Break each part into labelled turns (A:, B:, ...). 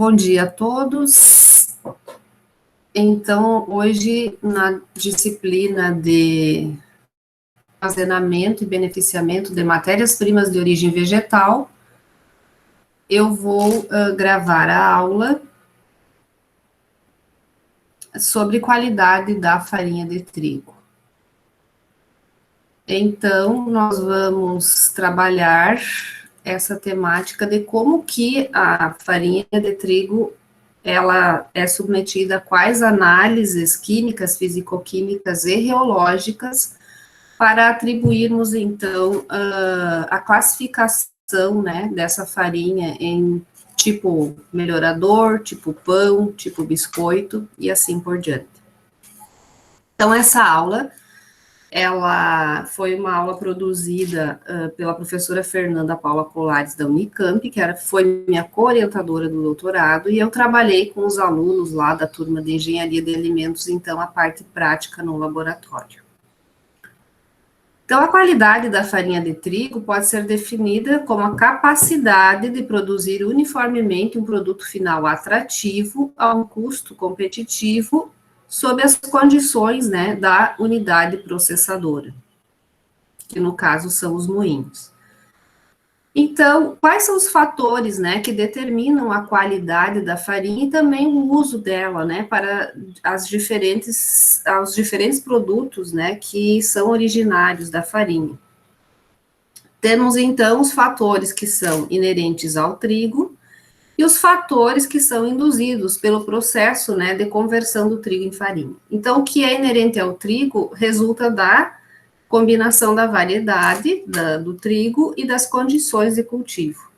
A: Bom dia a todos. Então, hoje, na disciplina de armazenamento e beneficiamento de matérias-primas de origem vegetal, eu vou gravar a aula sobre qualidade da farinha de trigo. Então, nós vamos trabalhar essa temática de como que a farinha de trigo ela é submetida a quais análises químicas, fisicoquímicas e reológicas para atribuirmos, então, a classificação, né, dessa farinha em tipo melhorador, tipo pão, tipo biscoito e assim por diante. Então, essa aula ela foi uma aula produzida pela professora Fernanda Paula Colares, da Unicamp, que foi minha co-orientadora do doutorado, e eu trabalhei com os alunos lá da turma de Engenharia de Alimentos, então, a parte prática no laboratório. Então, a qualidade da farinha de trigo pode ser definida como a capacidade de produzir uniformemente um produto final atrativo a um custo competitivo sob as condições, né, da unidade processadora, que no caso são os moinhos. Então, quais são os fatores, né, que determinam a qualidade da farinha e também o uso dela, né, para aos diferentes produtos, né, que são originários da farinha? Temos, então, os fatores que são inerentes ao trigo, e os fatores que são induzidos pelo processo, né, de conversão do trigo em farinha. Então, o que é inerente ao trigo resulta da combinação da variedade do trigo e das condições de cultivo.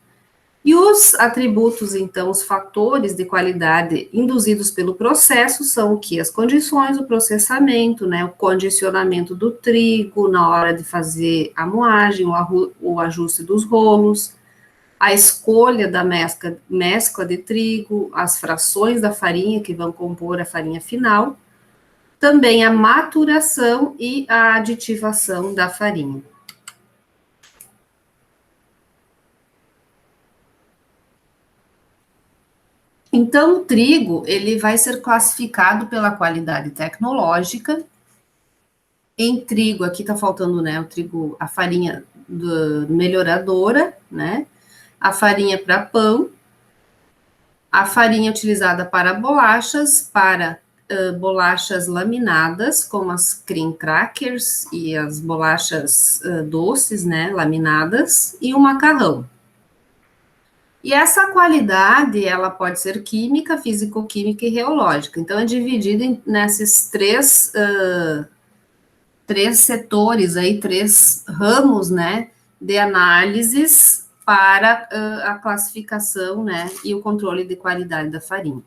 A: E os atributos, então, os fatores de qualidade induzidos pelo processo são o que? As condições do processamento, né, o condicionamento do trigo na hora de fazer a moagem, o ajuste dos rolos, a escolha da mescla de trigo, as frações da farinha que vão compor a farinha final, também a maturação e a aditivação da farinha. Então, o trigo, ele vai ser classificado pela qualidade tecnológica em trigo, aqui tá faltando, né, o trigo, a farinha melhoradora, né, a farinha para pão, a farinha utilizada para bolachas, para bolachas laminadas, como as cream crackers e as bolachas doces, né, laminadas, e o macarrão. E essa qualidade, ela pode ser química, físico-química e reológica. Então, é dividida nesses três setores aí, três ramos, né, de análises para a classificação, né, e o controle de qualidade da farinha.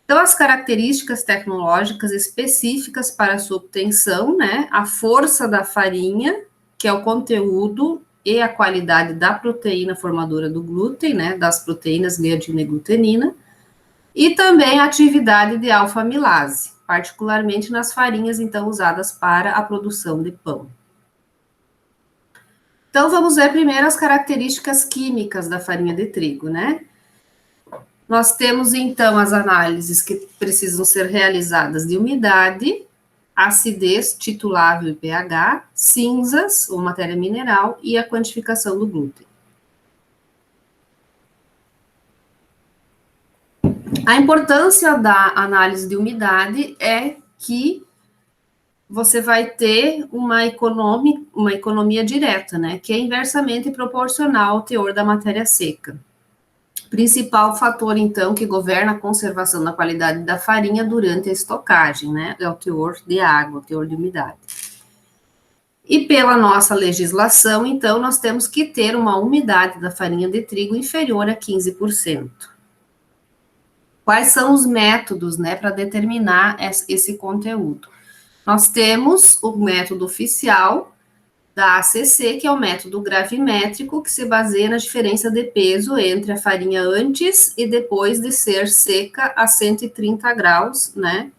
A: Então, as características tecnológicas específicas para a sua obtenção, né, a força da farinha, que é o conteúdo e a qualidade da proteína formadora do glúten, né, das proteínas gliadina e glutenina, e também a atividade de alfa-amilase, particularmente nas farinhas, então, usadas para a produção de pão. Então, vamos ver primeiro as características químicas da farinha de trigo, né? Nós temos, então, as análises que precisam ser realizadas de umidade, acidez, titulável e pH, cinzas, ou matéria mineral, e a quantificação do glúten. A importância da análise de umidade é que você vai ter uma economia direta, né, que é inversamente proporcional ao teor da matéria seca. Principal fator, então, que governa a conservação da qualidade da farinha durante a estocagem, né, é o teor de água, o teor de umidade. E pela nossa legislação, então, nós temos que ter uma umidade da farinha de trigo inferior a 15%. Quais são os métodos, né, para determinar esse conteúdo? Nós temos o método oficial da ACC, que é o método gravimétrico, que se baseia na diferença de peso entre a farinha antes e depois de ser seca a 130 graus, né,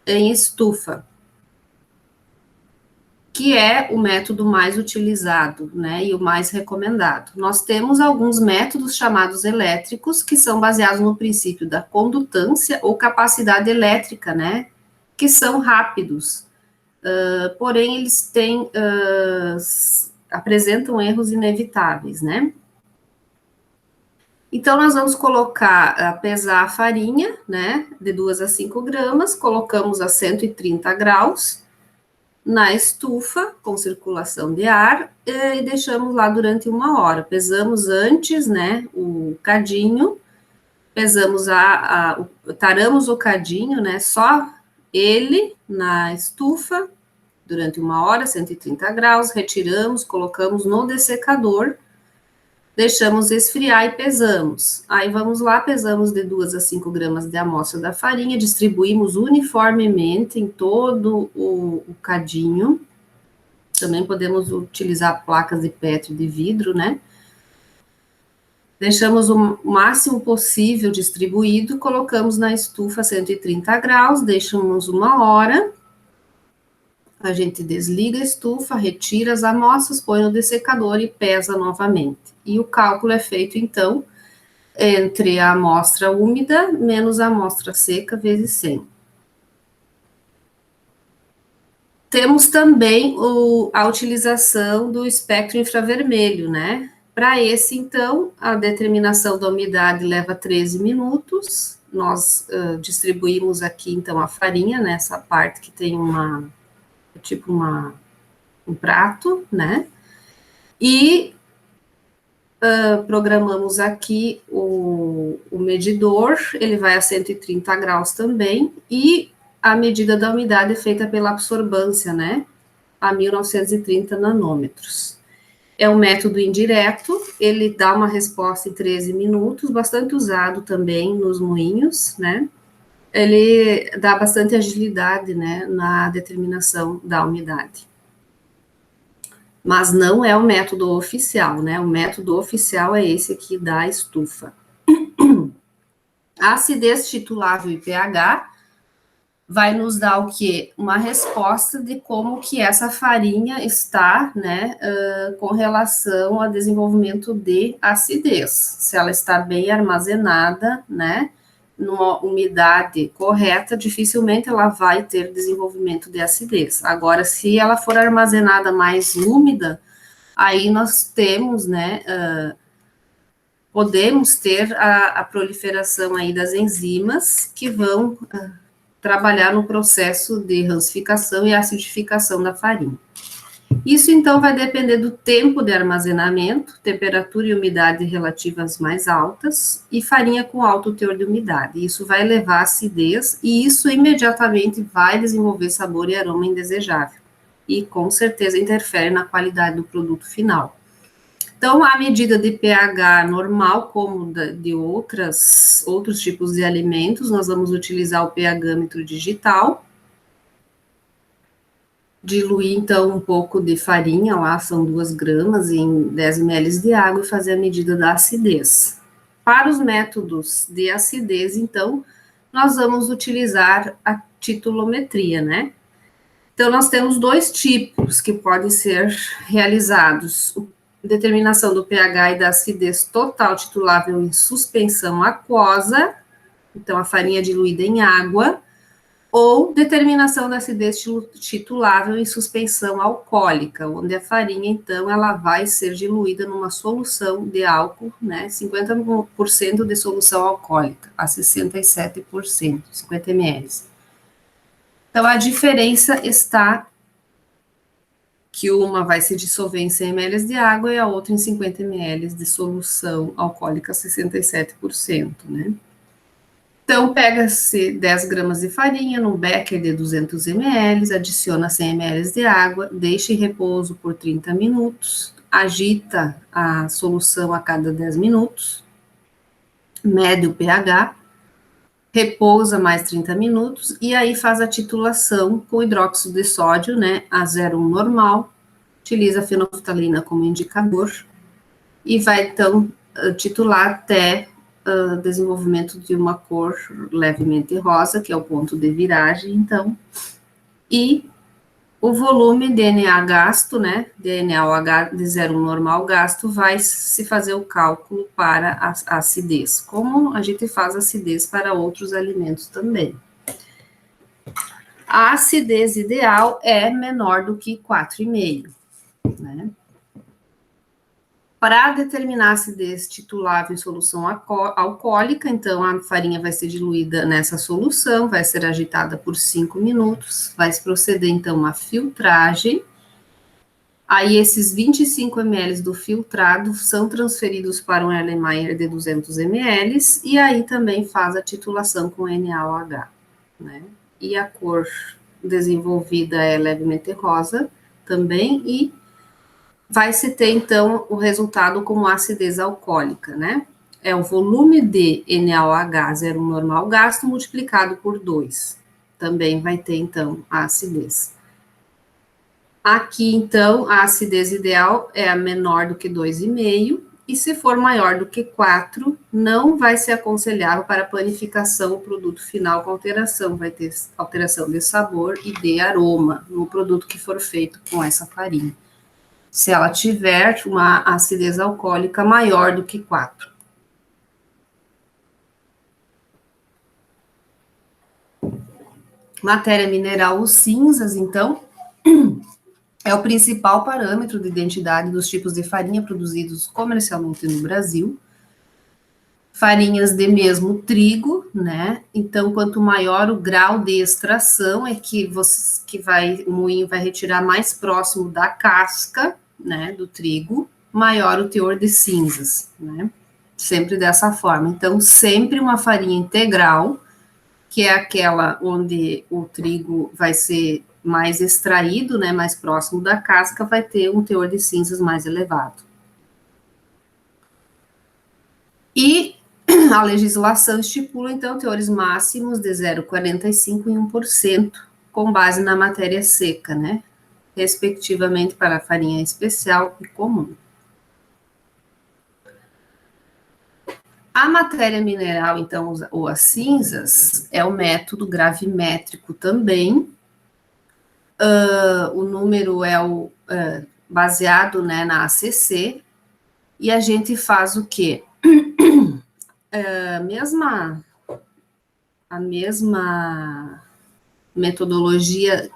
A: em estufa. que é o método mais utilizado, né, e o mais recomendado. Nós temos alguns métodos chamados elétricos, que são baseados no princípio da condutância ou capacidade elétrica, né, que são rápidos, porém eles apresentam erros inevitáveis, né. Então, nós vamos pesar a farinha, né, de 2 a 5 gramas, colocamos a 130 graus, na estufa, com circulação de ar, e deixamos lá durante 1 hora. Pesamos antes, né, o cadinho, pesamos taramos o cadinho, né, só ele na estufa, durante 1 hora, 130 graus, retiramos, colocamos no dessecador, deixamos esfriar e pesamos. Aí vamos lá, pesamos de 2 a 5 gramas de amostra da farinha, distribuímos uniformemente em todo o cadinho. Também podemos utilizar placas de Petri de vidro, né? Deixamos o máximo possível distribuído, colocamos na estufa a 130 graus, deixamos 1 hora. A gente desliga a estufa, retira as amostras, põe no dessecador e pesa novamente. E o cálculo é feito, então, entre a amostra úmida menos a amostra seca vezes 100. Temos também a utilização do espectro infravermelho, né? Para esse, então, a determinação da umidade leva 13 minutos. Nós distribuímos aqui, então, a farinha nessa parte que tem um prato, né? E programamos aqui o medidor, ele vai a 130 graus também, e a medida da umidade é feita pela absorbância, né? A 1930 nanômetros. É um método indireto, ele dá uma resposta em 13 minutos, bastante usado também nos moinhos, né? Ele dá bastante agilidade, né, na determinação da umidade. Mas não é o método oficial, né? O método oficial é esse aqui da estufa. A acidez titulável e pH vai nos dar o quê? Uma resposta de como que essa farinha está, né, com relação ao desenvolvimento de acidez. Se ela está bem armazenada, né, numa umidade correta, dificilmente ela vai ter desenvolvimento de acidez. Agora, se ela for armazenada mais úmida, aí nós temos, né, podemos ter a proliferação aí das enzimas que vão trabalhar no processo de rancificação e acidificação da farinha. Isso, então, vai depender do tempo de armazenamento, temperatura e umidade relativas mais altas, e farinha com alto teor de umidade. Isso vai levar à acidez, e isso imediatamente vai desenvolver sabor e aroma indesejável. E, com certeza, interfere na qualidade do produto final. Então, a medida de pH normal, como de outros tipos de alimentos, nós vamos utilizar o pH-metro digital. Diluir, então, um pouco de farinha, lá são 2 gramas, em 10 ml de água, e fazer a medida da acidez. Para os métodos de acidez, então, nós vamos utilizar a titulometria, né? Então, nós temos 2 tipos que podem ser realizados: determinação do pH e da acidez total titulável em suspensão aquosa, então a farinha diluída em água, ou determinação da acidez titulável em suspensão alcoólica, onde a farinha, então, ela vai ser diluída numa solução de álcool, né, 50% de solução alcoólica, a 67%, 50 ml. Então, a diferença está que uma vai se dissolver em 100 ml de água e a outra em 50 ml de solução alcoólica, 67%, né? Então, pega-se 10 gramas de farinha num becker de 200 ml, adiciona 100 ml de água, deixa em repouso por 30 minutos, agita a solução a cada 10 minutos, mede o pH, repousa mais 30 minutos e aí faz a titulação com hidróxido de sódio, né, a 0,1 normal, utiliza a fenolftalina como indicador e vai, então, titular até desenvolvimento de uma cor levemente rosa, que é o ponto de viragem, então, e O volume DNA gasto, né, DNAOH de 0,1 normal gasto, vai se fazer o cálculo para a acidez, como a gente faz acidez para outros alimentos também. A acidez ideal é menor do que 4,5, né? Para determinar a acidez titulável em solução alcoólica, então a farinha vai ser diluída nessa solução, vai ser agitada por 5 minutos, vai se proceder então a filtragem. Aí esses 25 ml do filtrado são transferidos para um Erlenmeyer de 200 ml e aí também faz a titulação com NaOH, né? E a cor desenvolvida é levemente rosa também e vai se ter, então, o resultado como acidez alcoólica, né? É o volume de NaOH, 0 normal gasto, multiplicado por 2. Também vai ter, então, a acidez. Aqui, então, a acidez ideal é a menor do que 2,5, e se for maior do que 4, não vai ser aconselhável para panificação o produto final com alteração. Vai ter alteração de sabor e de aroma no produto que for feito com essa farinha. Se ela tiver uma acidez alcoólica maior do que 4. Matéria mineral, os cinzas, então, é o principal parâmetro de identidade dos tipos de farinha produzidos comercialmente no Brasil. Farinhas de mesmo trigo, né? Então, quanto maior o grau de extração, é que o moinho vai retirar mais próximo da casca, né, do trigo, maior o teor de cinzas, né? Sempre dessa forma. Então, sempre uma farinha integral, que é aquela onde o trigo vai ser mais extraído, né, mais próximo da casca, vai ter um teor de cinzas mais elevado. E a legislação estipula, então, teores máximos de 0,45 e 1%, com base na matéria seca, né, respectivamente para a farinha especial e comum. A matéria mineral, então, ou as cinzas, é o método gravimétrico também. O número é baseado, né, na ACC, e a gente faz o quê? A mesma metodologia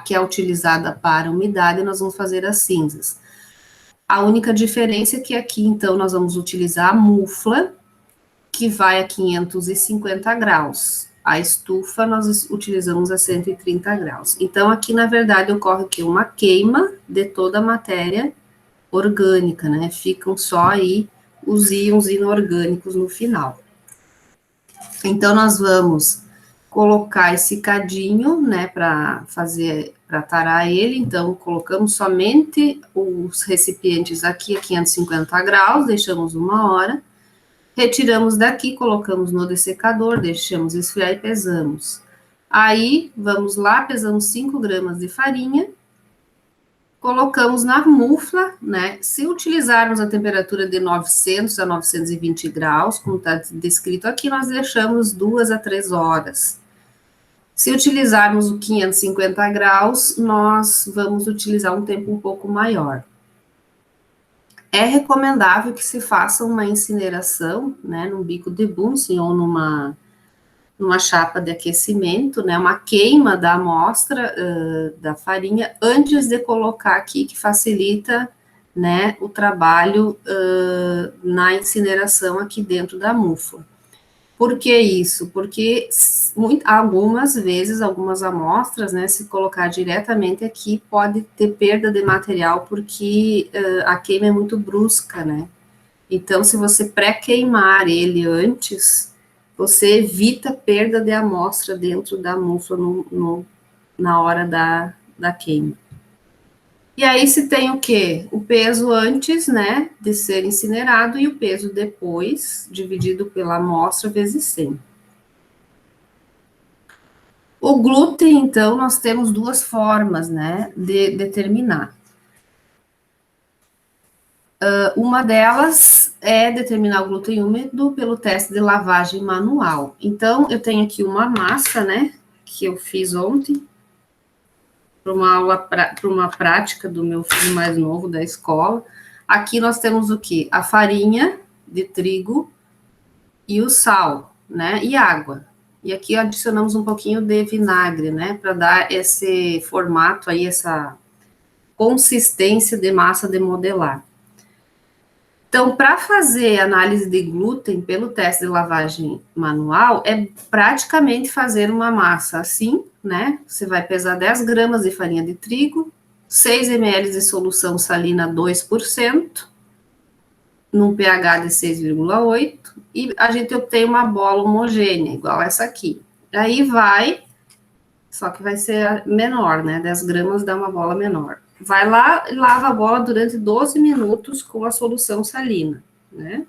A: que é utilizada para umidade, nós vamos fazer as cinzas. A única diferença é que aqui, então, nós vamos utilizar a mufla, que vai a 550 graus. A estufa, nós utilizamos a 130 graus. Então, aqui, na verdade, ocorre o quê? Uma queima de toda a matéria orgânica, né? Ficam só aí os íons inorgânicos no final. Então, nós vamos colocar esse cadinho, né, para tarar ele. Então, colocamos somente os recipientes aqui a 550 graus, deixamos 1 hora. Retiramos daqui, colocamos no dessecador, deixamos esfriar e pesamos. Aí, vamos lá, pesamos 5 gramas de farinha, colocamos na mufla, né? Se utilizarmos a temperatura de 900 a 920 graus, como está descrito aqui, nós deixamos 2 a 3 horas. Se utilizarmos o 550 graus, nós vamos utilizar um tempo um pouco maior. É recomendável que se faça uma incineração, né, num bico de Bunsen ou numa chapa de aquecimento, né, uma queima da amostra da farinha antes de colocar aqui, que facilita, né, o trabalho na incineração aqui dentro da mufla. Por que isso? Porque algumas vezes, algumas amostras, né, se colocar diretamente aqui, pode ter perda de material, porque a queima é muito brusca, né? Então, se você pré-queimar ele antes, você evita perda de amostra dentro da mufla na hora da queima. E aí se tem o quê? O peso antes, né, de ser incinerado e o peso depois, dividido pela amostra vezes 100. O glúten, então, nós temos 2 formas, né, de determinar. Uma delas é determinar o glúten úmido pelo teste de lavagem manual. Então, eu tenho aqui uma massa, né, que eu fiz ontem. para uma prática do meu filho mais novo da escola. Aqui nós temos o quê? A farinha de trigo e o sal, né? E água. E aqui adicionamos um pouquinho de vinagre, né? Para dar esse formato aí, essa consistência de massa de modelar. Então, para fazer análise de glúten pelo teste de lavagem manual, é praticamente fazer uma massa assim, né? Você vai pesar 10 gramas de farinha de trigo, 6 ml de solução salina 2%, num pH de 6,8, e a gente obtém uma bola homogênea, igual essa aqui. Aí vai, só que vai ser menor, né? 10 gramas dá uma bola menor. Vai lá e lava a bola durante 12 minutos com a solução salina, né?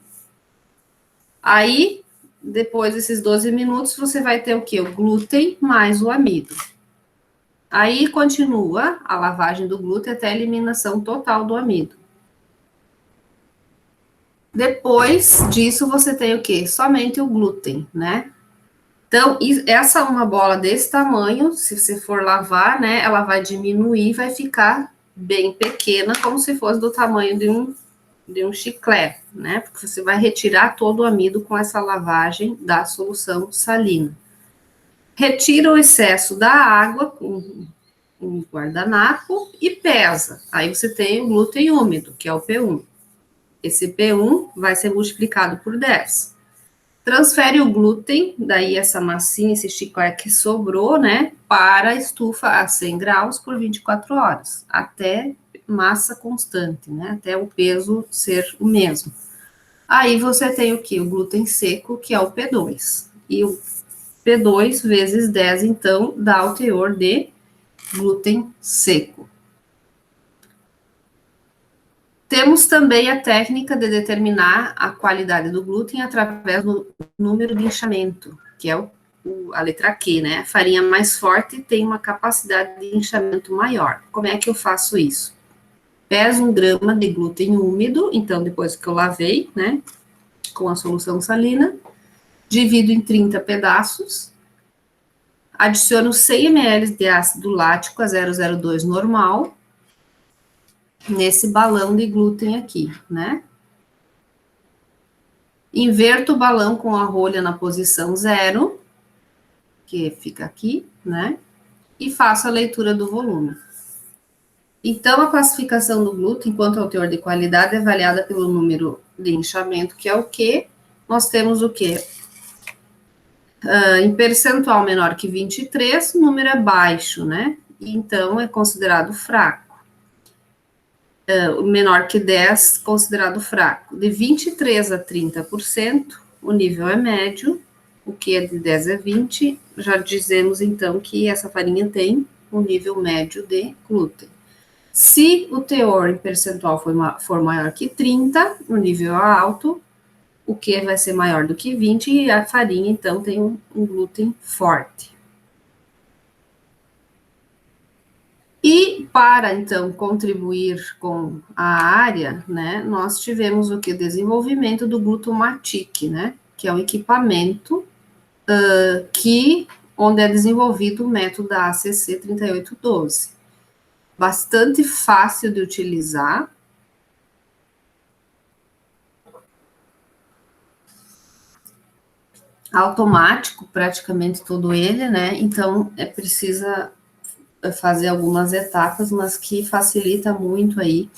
A: Aí, depois desses 12 minutos, você vai ter o quê? O glúten mais o amido. Aí, continua a lavagem do glúten até a eliminação total do amido. Depois disso, você tem o quê? Somente o glúten, né? Então, essa uma bola desse tamanho, se você for lavar, né, ela vai diminuir, vai ficar bem pequena, como se fosse do tamanho de um chiclete, né? Porque você vai retirar todo o amido com essa lavagem da solução salina. Retira o excesso da água com um guardanapo e pesa. Aí você tem o glúten úmido, que é o P1. Esse P1 vai ser multiplicado por 10. Transfere o glúten, daí essa massinha, esse chiclete que sobrou, né, para a estufa a 100 graus por 24 horas, até massa constante, né, até o peso ser o mesmo. Aí você tem o que? O glúten seco, que é o P2. E o P2 vezes 10, então, dá o teor de glúten seco. Temos também a técnica de determinar a qualidade do glúten através do número de inchamento, que é a letra Q, né? A farinha mais forte tem uma capacidade de inchamento maior. Como é que eu faço isso? Peso 1 grama de glúten úmido, então depois que eu lavei, né, com a solução salina, divido em 30 pedaços, adiciono 100 ml de ácido lático a 0,02 normal, nesse balão de glúten aqui, né? Inverto o balão com a rolha na posição 0, que fica aqui, né? E faço a leitura do volume. Então, a classificação do glúten, quanto ao teor de qualidade, é avaliada pelo número de inchamento, que é o Q. Nós temos o quê? Em percentual menor que 23, o número é baixo, né? Então, é considerado fraco. Menor que 10, considerado fraco. De 23 a 30%, o nível é médio, o que é de 10 a 20, já dizemos então que essa farinha tem um nível médio de glúten. Se o teor em percentual for maior que 30, o nível é alto, o que vai ser maior do que 20, e a farinha então tem um glúten forte. E para, então, contribuir com a área, né, nós tivemos o que? O desenvolvimento do Glutomatic, né, que é um equipamento onde é desenvolvido o método da ACC 3812. Bastante fácil de utilizar. Automático, praticamente todo ele, né, então precisa fazer algumas etapas, mas que facilita muito aí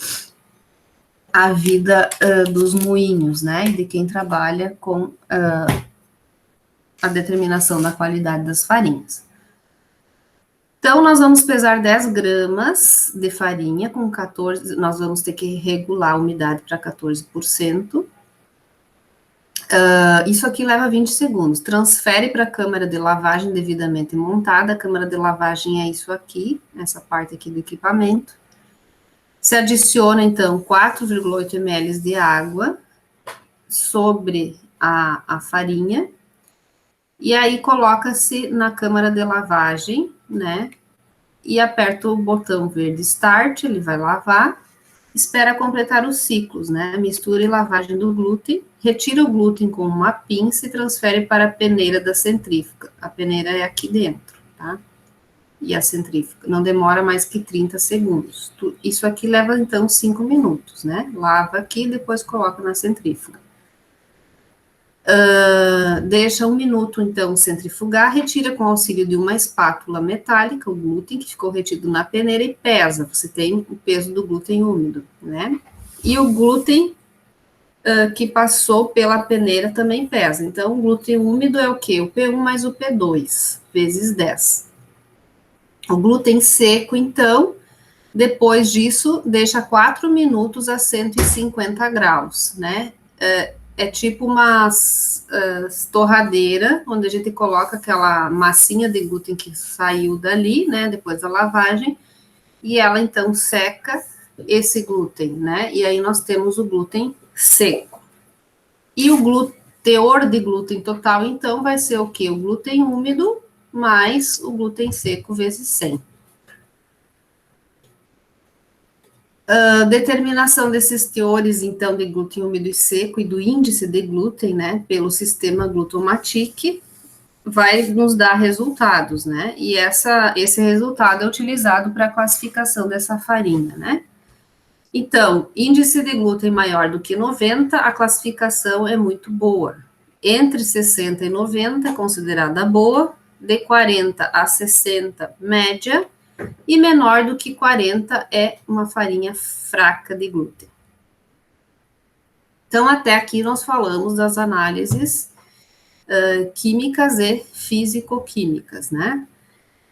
A: a vida dos moinhos, né, e de quem trabalha com a determinação da qualidade das farinhas. Então, nós vamos pesar 10 gramas de farinha com 14, nós vamos ter que regular a umidade para 14%. Isso aqui leva 20 segundos. Transfere para a câmara de lavagem devidamente montada. A câmara de lavagem é isso aqui, essa parte aqui do equipamento. Se adiciona, então, 4,8 ml de água sobre a farinha. E aí, coloca-se na câmara de lavagem, né? E aperta o botão verde Start, ele vai lavar. Espera completar os ciclos, né? Mistura e lavagem do glúten. Retira o glúten com uma pinça e transfere para a peneira da centrífuga. A peneira é aqui dentro, tá? e a centrífuga. Não demora mais que 30 segundos. Isso aqui leva, então, 5 minutos, né? Lava aqui, depois coloca na centrífuga. Deixa 1 minuto, então, centrifugar, retira com auxílio de uma espátula metálica o glúten que ficou retido na peneira e pesa. Você tem o peso do glúten úmido, né? E o glúten que passou pela peneira também pesa. Então, o glúten úmido é o quê? O P1 mais o P2, vezes 10. O glúten seco, então, depois disso, deixa 4 minutos a 150 graus, né? É tipo uma torradeira, onde a gente coloca aquela massinha de glúten que saiu dali, né, depois da lavagem, e ela, então, seca esse glúten, né? E aí nós temos o glúten seco. E o teor de glúten total, então, vai ser o quê? O glúten úmido mais o glúten seco vezes 100. Determinação desses teores, então, de glúten úmido e seco e do índice de glúten, né, pelo sistema Glutomatic, vai nos dar resultados, né, e esse resultado é utilizado para a classificação dessa farinha, né. Então, índice de glúten maior do que 90, a classificação é muito boa. Entre 60 e 90, considerada boa, de 40 a 60, média, e menor do que 40 é uma farinha fraca de glúten. Então, até aqui nós falamos das análises químicas e físico-químicas, né?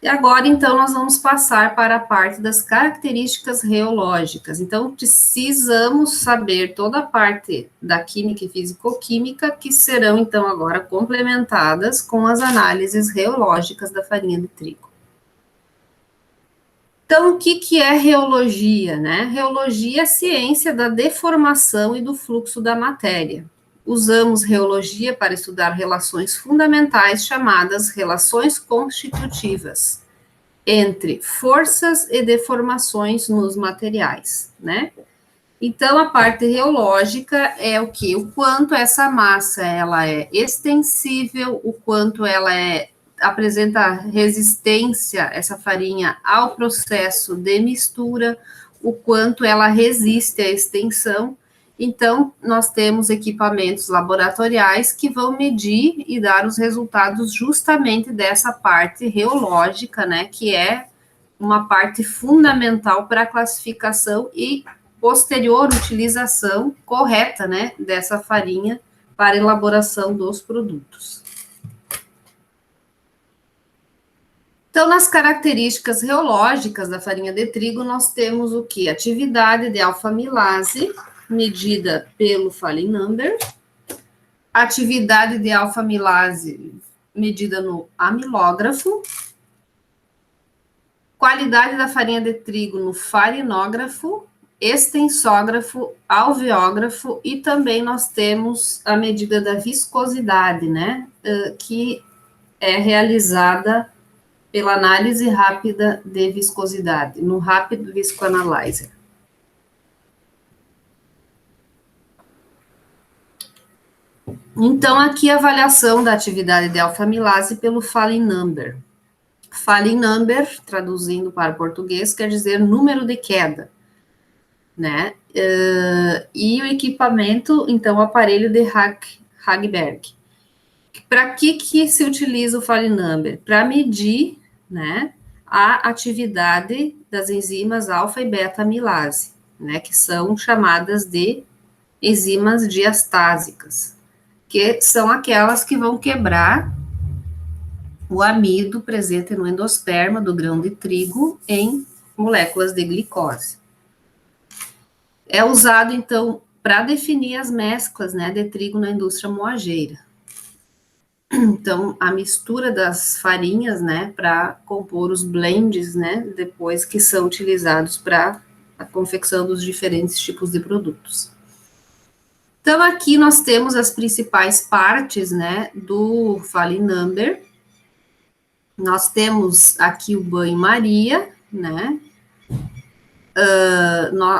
A: E agora, então, nós vamos passar para a parte das características reológicas. Então, precisamos saber toda a parte da química e físico-química que serão, então, agora complementadas com as análises reológicas da farinha de trigo. Então, o que é reologia, né? Reologia é a ciência da deformação e do fluxo da matéria. Usamos reologia para estudar relações fundamentais chamadas relações constitutivas entre forças e deformações nos materiais, né? Então, a parte reológica é o que? O quanto essa massa ela é extensível, o quanto ela apresenta resistência, essa farinha, ao processo de mistura, o quanto ela resiste à extensão. Então, nós temos equipamentos laboratoriais que vão medir e dar os resultados justamente dessa parte reológica, né, que é uma parte fundamental para a classificação e posterior utilização correta, né, dessa farinha para a elaboração dos produtos. Então, nas características reológicas da farinha de trigo, nós temos o que? Atividade de alfa-amilase, medida pelo Falling Number, atividade de alfa-amilase, medida no amilógrafo, qualidade da farinha de trigo no farinógrafo, extensógrafo, alveógrafo, e também nós temos a medida da viscosidade, né, que é realizada pela análise rápida de viscosidade, no Rapid Viscoanalyzer. Então, aqui a avaliação da atividade de alfa-amilase pelo Falling Number. Falling Number, traduzindo para o português, quer dizer número de queda, né? E o equipamento, então, o aparelho de Hagberg. Para que se utiliza o Falling Number? Para medir, né, a atividade das enzimas alfa e beta amilase, né, que são chamadas de enzimas diastásicas, que são aquelas que vão quebrar o amido presente no endosperma do grão de trigo em moléculas de glicose. É usado, então, para definir as mesclas, né, de trigo na indústria moageira. Então, a mistura das farinhas, né, para compor os blends, né, depois que são utilizados para a confecção dos diferentes tipos de produtos. Então, aqui nós temos as principais partes, né, do Falling Number. Nós temos aqui o banho-maria, né,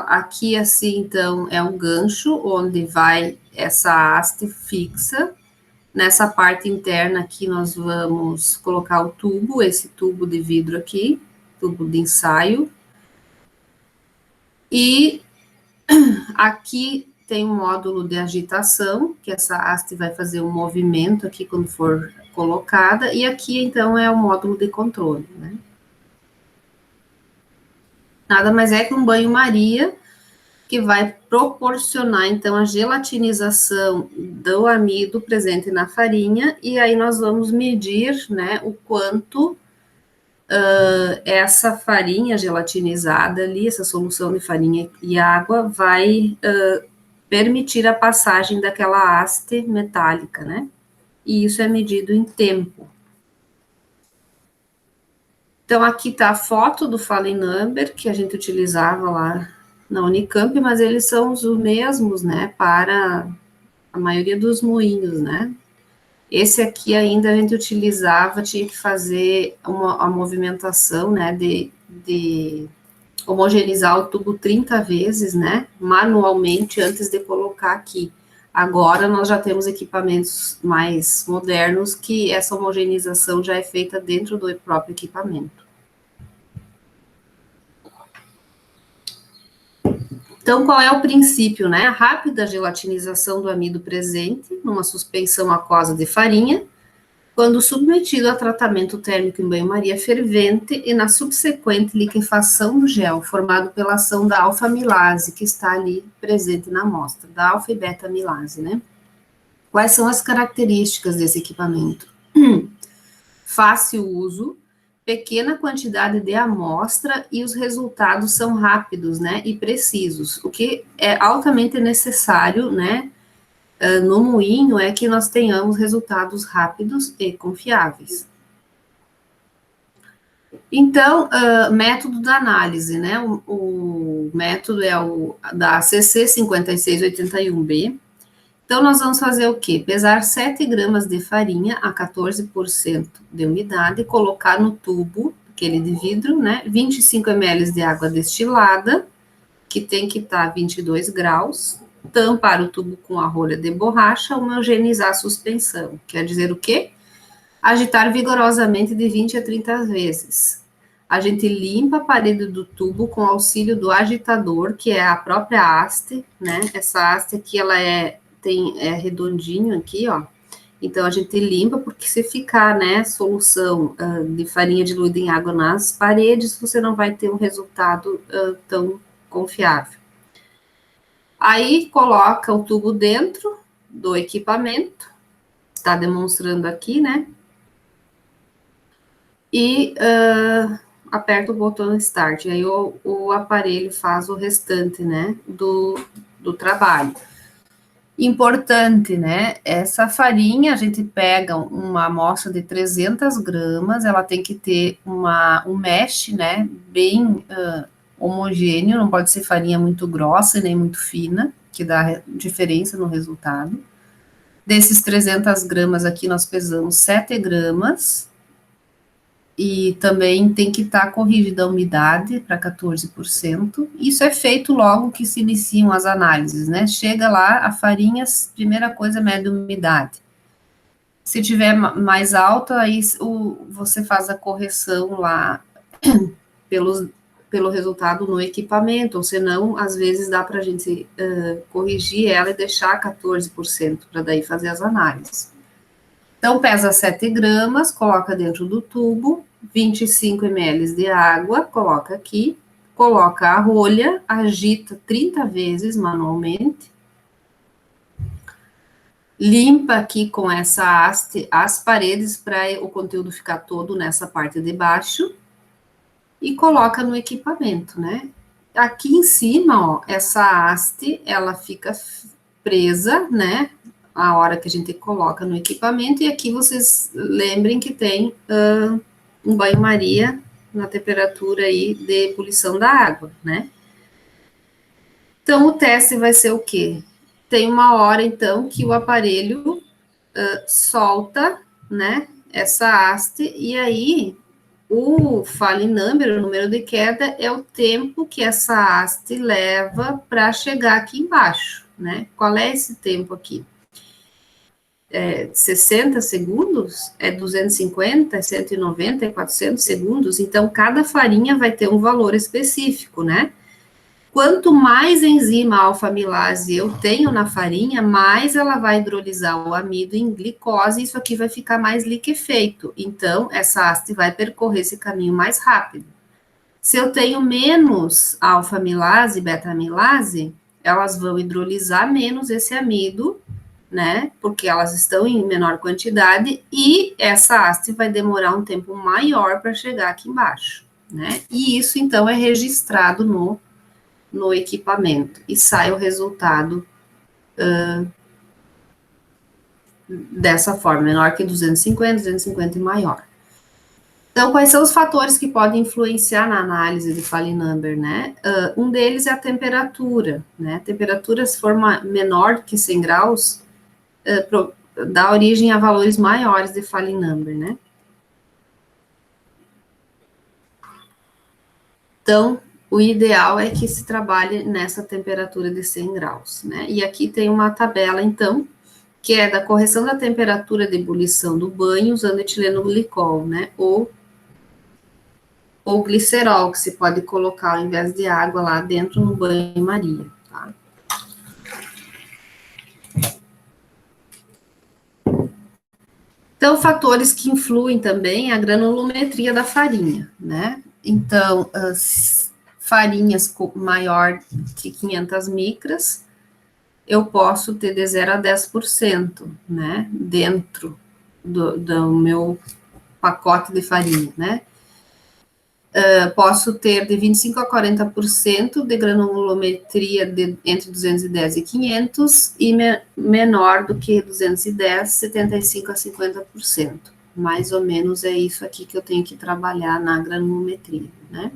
A: aqui, assim, então, é um gancho onde vai essa haste fixa. Nessa parte interna aqui, nós vamos colocar o tubo, esse tubo de vidro aqui, tubo de ensaio. E aqui tem um módulo de agitação, que essa haste vai fazer um movimento aqui quando for colocada, e aqui, então, é o módulo de controle, né? Nada mais é que um banho-maria, que vai proporcionar, então, a gelatinização do amido presente na farinha, e aí nós vamos medir, né, o quanto essa farinha gelatinizada ali, essa solução de farinha e água, vai permitir a passagem daquela haste metálica, né? E isso é medido em tempo. Então, aqui está a foto do Fallen Number, que a gente utilizava lá na Unicamp, mas eles são os mesmos, né, para a maioria dos moinhos, né? Esse aqui ainda a gente utilizava, tinha que fazer a movimentação, né, de homogeneizar o tubo 30 vezes, né, manualmente, antes de colocar aqui. Agora, nós já temos equipamentos mais modernos que essa homogeneização já é feita dentro do próprio equipamento. Então, qual é o princípio, né? A rápida gelatinização do amido presente numa suspensão aquosa de farinha, quando submetido a tratamento térmico em banho-maria fervente e na subsequente liquefação do gel, formado pela ação da alfa-amilase, que está ali presente na amostra, da alfa e beta-amilase, né? Quais são as características desse equipamento? Fácil uso, pequena quantidade de amostra e os resultados são rápidos, né, e precisos. O que é altamente necessário, né, no moinho é que nós tenhamos resultados rápidos e confiáveis. Então, método da análise, né, o método é o da CC 5681B. Então, nós vamos fazer o quê? Pesar 7 gramas de farinha a 14% de umidade, colocar no tubo, aquele de vidro, né? 25 ml de água destilada, que tem que estar 22 graus, tampar o tubo com a rolha de borracha, homogeneizar a suspensão. Quer dizer o quê? Agitar vigorosamente de 20 a 30 vezes. A gente limpa a parede do tubo com auxílio do agitador, que é a própria haste, né? Essa haste aqui, ela é redondinho aqui, ó. Então, a gente limpa, porque se ficar, né, solução de farinha diluída em água nas paredes, você não vai ter um resultado tão confiável. Aí, coloca o tubo dentro do equipamento, está demonstrando aqui, né? E aperta o botão Start, aí o aparelho faz o restante, né, do trabalho. Importante, né? Essa farinha, a gente pega uma amostra de 300 gramas, ela tem que ter um mesh, né? Bem homogêneo, não pode ser farinha muito grossa e nem muito fina, que dá diferença no resultado. Desses 300 gramas aqui, nós pesamos 7 gramas. E também tem que estar corrigida a umidade para 14%. Isso é feito logo que se iniciam as análises, né? Chega lá, a farinha, primeira coisa, mede a umidade. Se tiver mais alta, aí você faz a correção lá pelo resultado no equipamento, ou senão, às vezes, dá para a gente corrigir ela e deixar 14%, para daí fazer as análises. Então, pesa 7 gramas, coloca dentro do tubo, 25 ml de água, coloca aqui, coloca a rolha, agita 30 vezes manualmente, limpa aqui com essa haste as paredes para o conteúdo ficar todo nessa parte de baixo e coloca no equipamento, né? Aqui em cima, ó, essa haste, ela fica presa, né? A hora que a gente coloca no equipamento, e aqui vocês lembrem que tem um banho-maria na temperatura aí de ebulição da água, né? Então, o teste vai ser o quê? Tem uma hora, então, que o aparelho solta, né, essa haste, e aí o Fallen Number, o número de queda, é o tempo que essa haste leva para chegar aqui embaixo, né? Qual é esse tempo aqui? 60 segundos, é 250, é 190, é 400 segundos, então cada farinha vai ter um valor específico, né? Quanto mais enzima alfa-amilase eu tenho na farinha, mais ela vai hidrolisar o amido em glicose, e isso aqui vai ficar mais liquefeito. Então, essa haste vai percorrer esse caminho mais rápido. Se eu tenho menos alfa-amilase e beta-amilase, elas vão hidrolisar menos esse amido, né? Porque elas estão em menor quantidade, e essa haste vai demorar um tempo maior para chegar aqui embaixo, né? E isso, então, é registrado no equipamento, e sai o resultado dessa forma, menor que 250, 250 e maior. Então, quais são os fatores que podem influenciar na análise de Falley number, né? Um deles é a temperatura, né? A temperatura, se for menor do que 100 graus, dá origem a valores maiores de Falley number, né? Então, o ideal é que se trabalhe nessa temperatura de 100 graus, né? E aqui tem uma tabela, então, que é da correção da temperatura de ebulição do banho usando etileno glicol, né? Ou glicerol, que se pode colocar ao invés de água lá dentro no banho-maria, tá? Então, fatores que influem também a granulometria da farinha, né? Então, as farinhas maior que 500 micras, eu posso ter de 0 a 10%, né? Dentro do meu pacote de farinha, né? Posso ter de 25 a 40% de granulometria entre 210 e 500, e menor do que 210, 75 a 50%. Mais ou menos é isso aqui que eu tenho que trabalhar na granulometria, né?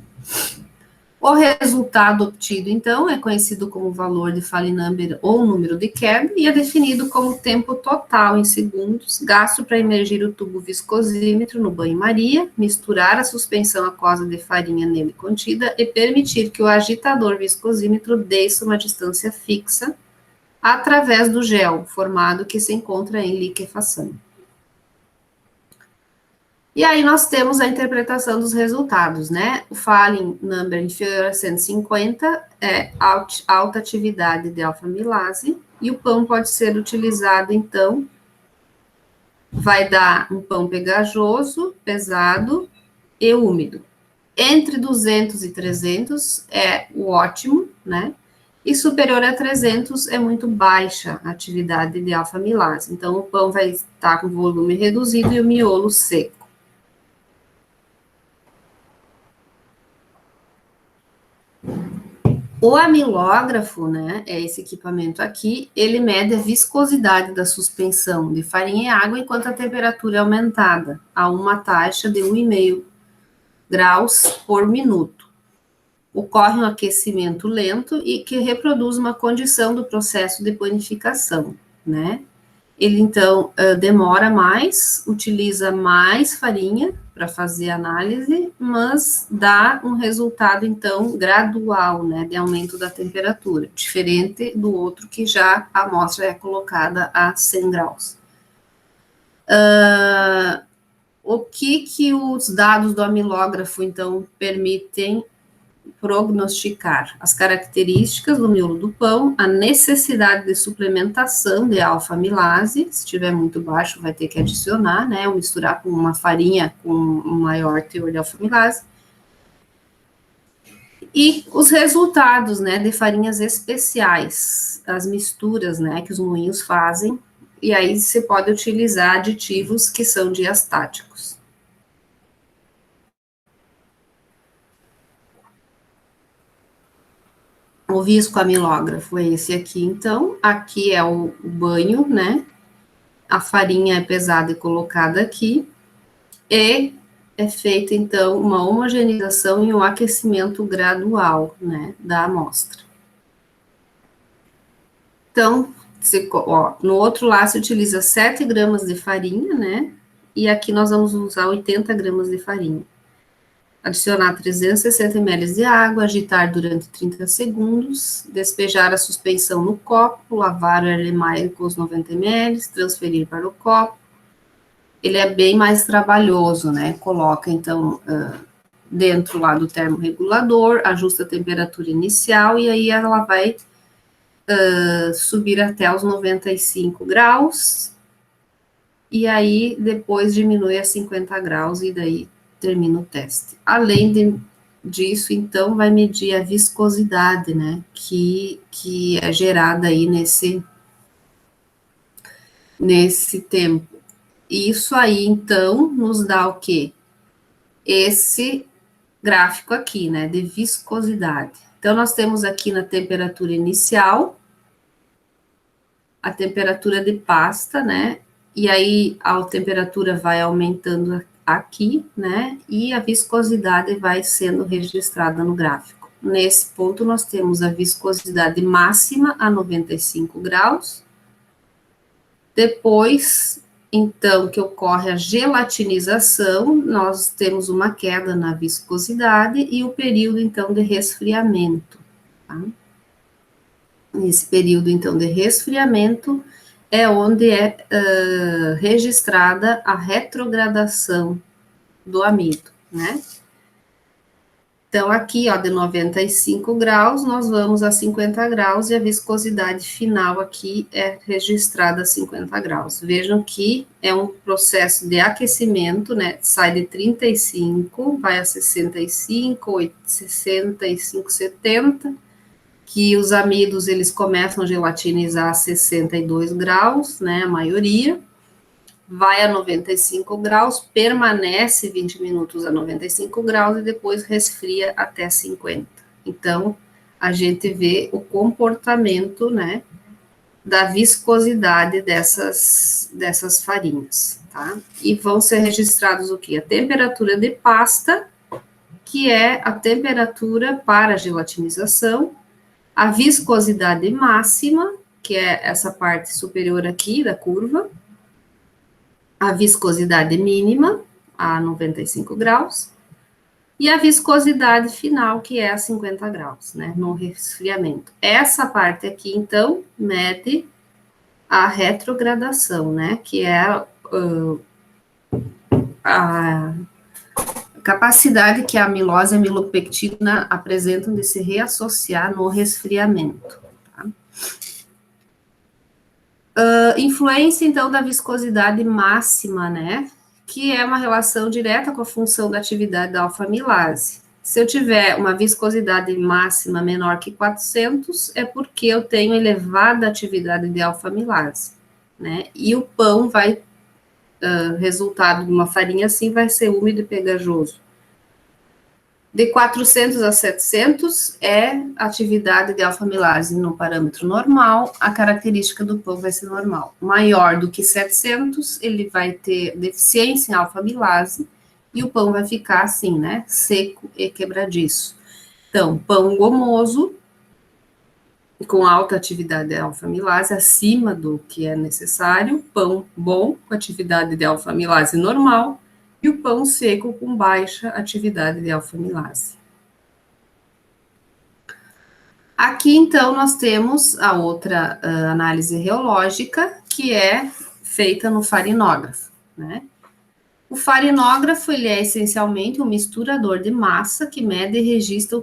A: O resultado obtido, então, é conhecido como valor de Falley number ou número de queda, e é definido como tempo total em segundos gasto para imergir o tubo viscosímetro no banho-maria, misturar a suspensão aquosa de farinha nele contida e permitir que o agitador viscosímetro desça uma distância fixa através do gel formado que se encontra em liquefação. E aí nós temos a interpretação dos resultados, né? O Falley number inferior a 150 é alta atividade de alfa-amilase, e o pão pode ser utilizado, então, vai dar um pão pegajoso, pesado e úmido. Entre 200 e 300 é o ótimo, né? E superior a 300 é muito baixa a atividade de alfa-amilase. Então, o pão vai estar com volume reduzido e o miolo seco. O amilógrafo, né, é esse equipamento aqui, ele mede a viscosidade da suspensão de farinha e água enquanto a temperatura é aumentada a uma taxa de 1,5 graus por minuto. Ocorre um aquecimento lento e que reproduz uma condição do processo de panificação, né? Ele, então, demora mais, utiliza mais farinha para fazer a análise, mas dá um resultado, então, gradual, né, de aumento da temperatura, diferente do outro que já a amostra é colocada a 100 graus. O que os dados do amilógrafo, então, permitem prognosticar? As características do miolo do pão, a necessidade de suplementação de alfa-amilase, se estiver muito baixo vai ter que adicionar, né, ou misturar com uma farinha com um maior teor de alfa-amilase, e os resultados, né, de farinhas especiais, as misturas, né, que os moinhos fazem, e aí você pode utilizar aditivos que são diastáticos. O viscoamilógrafo é esse aqui, então, aqui é o banho, né? A farinha é pesada e colocada aqui, e é feita, então, uma homogeneização e um aquecimento gradual, né, da amostra. Então, no outro lá se utiliza 7 gramas de farinha, né? E aqui nós vamos usar 80 gramas de farinha. Adicionar 360 ml de água, agitar durante 30 segundos, despejar a suspensão no copo, lavar o Erlenmeyer com os 90 ml, transferir para o copo. Ele é bem mais trabalhoso, né? Coloca, então, dentro lá do termorregulador, ajusta a temperatura inicial e aí ela vai subir até os 95 graus e aí depois diminui a 50 graus e daí termina o teste. Além disso, então, vai medir a viscosidade, né, que é gerada aí nesse tempo. Isso aí, então, nos dá o quê? Esse gráfico aqui, né, de viscosidade. Então, nós temos aqui na temperatura inicial, a temperatura de pasta, né, e aí a temperatura vai aumentando aqui, né, e a viscosidade vai sendo registrada no gráfico. Nesse ponto, nós temos a viscosidade máxima a 95 graus. Depois, então, que ocorre a gelatinização, nós temos uma queda na viscosidade e o período, então, de resfriamento, tá? Esse período, então, de resfriamento é onde é registrada a retrogradação do amido, né? Então, aqui, ó, de 95 graus, nós vamos a 50 graus e a viscosidade final aqui é registrada a 50 graus. Vejam que é um processo de aquecimento, né? Sai de 35, vai a 65, 65, 70, que os amidos, eles começam a gelatinizar a 62 graus, né? A maioria. Vai a 95 graus, permanece 20 minutos a 95 graus e depois resfria até 50. Então, a gente vê o comportamento, né, da viscosidade dessas farinhas, tá? E vão ser registrados o quê? A temperatura de pasta, que é a temperatura para a gelatinização, a viscosidade máxima, que é essa parte superior aqui da curva, a viscosidade mínima, a 95 graus, e a viscosidade final, que é a 50 graus, né, no resfriamento. Essa parte aqui, então, mede a retrogradação, né, que é a capacidade que a amilose e a amilopectina apresentam de se reassociar no resfriamento. Tá? Influência, então, da viscosidade máxima, né, que é uma relação direta com a função da atividade da alfa-amilase. Se eu tiver uma viscosidade máxima menor que 400, é porque eu tenho elevada atividade de alfa-amilase, né, e o pão vai, resultado de uma farinha assim, vai ser úmido e pegajoso. De 400 a 700 é atividade de alfa-amilase no parâmetro normal, a característica do pão vai ser normal. Maior do que 700, ele vai ter deficiência em alfa-amilase e o pão vai ficar assim, né, seco e quebradiço. Então, pão gomoso, com alta atividade de alfa-amilase, acima do que é necessário, pão bom, com atividade de alfa-amilase normal, e o pão seco com baixa atividade de alfa-amilase. Aqui, então, nós temos a outra análise reológica, que é feita no farinógrafo, né? O farinógrafo, ele é essencialmente um misturador de massa que mede e registra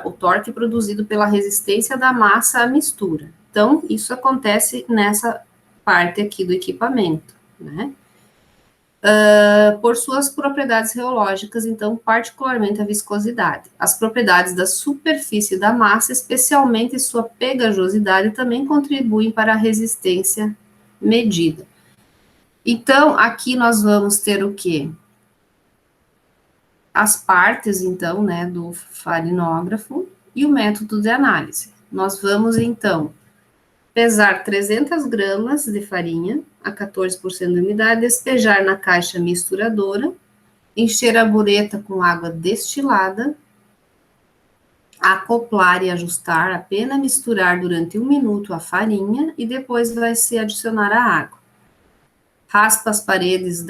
A: o torque produzido pela resistência da massa à mistura. Então, isso acontece nessa parte aqui do equipamento, né? Por suas propriedades reológicas, então, particularmente a viscosidade. As propriedades da superfície da massa, especialmente sua pegajosidade, também contribuem para a resistência medida. Então, aqui nós vamos ter o quê? As partes, então, né, do farinógrafo e o método de análise. Nós vamos, então, pesar 300 gramas de farinha a 14% de umidade, despejar na caixa misturadora, encher a bureta com água destilada, acoplar e ajustar, apenas misturar durante 1 minuto a farinha e depois vai se adicionar a água. Raspa as paredes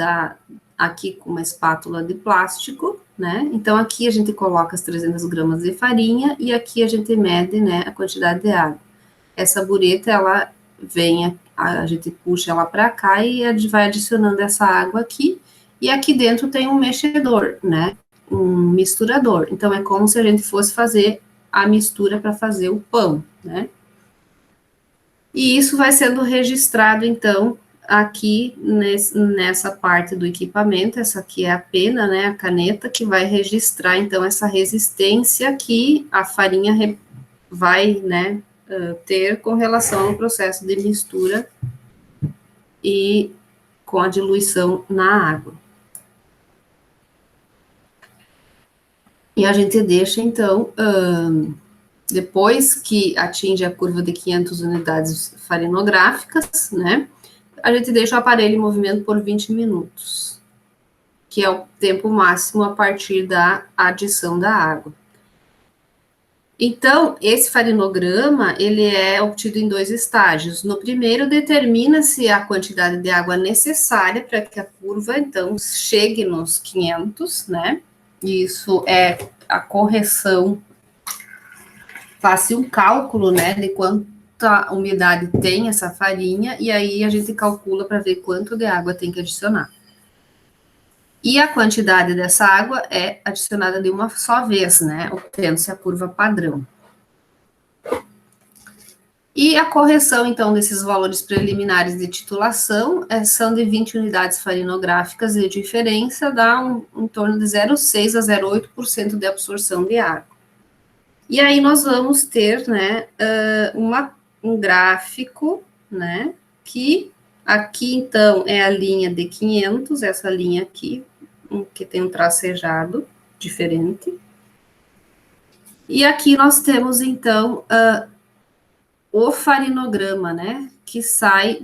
A: aqui com uma espátula de plástico, né? Então, aqui a gente coloca as 300 gramas de farinha e aqui a gente mede, né, a quantidade de água. Essa bureta, ela vem, a gente puxa ela para cá e vai adicionando essa água aqui. E aqui dentro tem um mexedor, né? Um misturador. Então, é como se a gente fosse fazer a mistura para fazer o pão, né? E isso vai sendo registrado, então, aqui nessa parte do equipamento. Essa aqui é a pena, né? A caneta que vai registrar, então, essa resistência que a farinha vai, né, ter com relação ao processo de mistura e com a diluição na água. E a gente deixa, então, depois que atinge a curva de 500 unidades farinográficas, né, a gente deixa o aparelho em movimento por 20 minutos, que é o tempo máximo a partir da adição da água. Então, esse farinograma, ele é obtido em 2 estágios. No primeiro, determina-se a quantidade de água necessária para que a curva, então, chegue nos 500, né? Isso é a correção, faz-se um cálculo, né, de quanta umidade tem essa farinha, e aí a gente calcula para ver quanto de água tem que adicionar. E a quantidade dessa água é adicionada de uma só vez, né, obtendo-se a curva padrão. E a correção, então, desses valores preliminares de titulação são de 20 unidades farinográficas de diferença, dá em torno de 0,6 a 0,8% de absorção de água. E aí nós vamos ter, né, um gráfico, né, que aqui, então, é a linha de 500, essa linha aqui, que tem um tracejado diferente. E aqui nós temos, então, o farinograma, né, que sai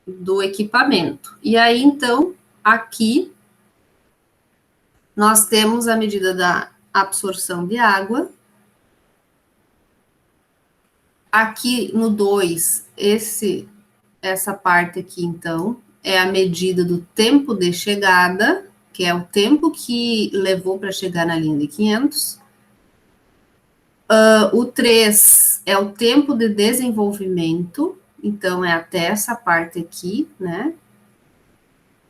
A: do equipamento. E aí, então, aqui nós temos a medida da absorção de água. Aqui no 2, essa parte aqui, então, é a medida do tempo de chegada, que é o tempo que levou para chegar na linha de 500. O 3 é o tempo de desenvolvimento, então é até essa parte aqui, né?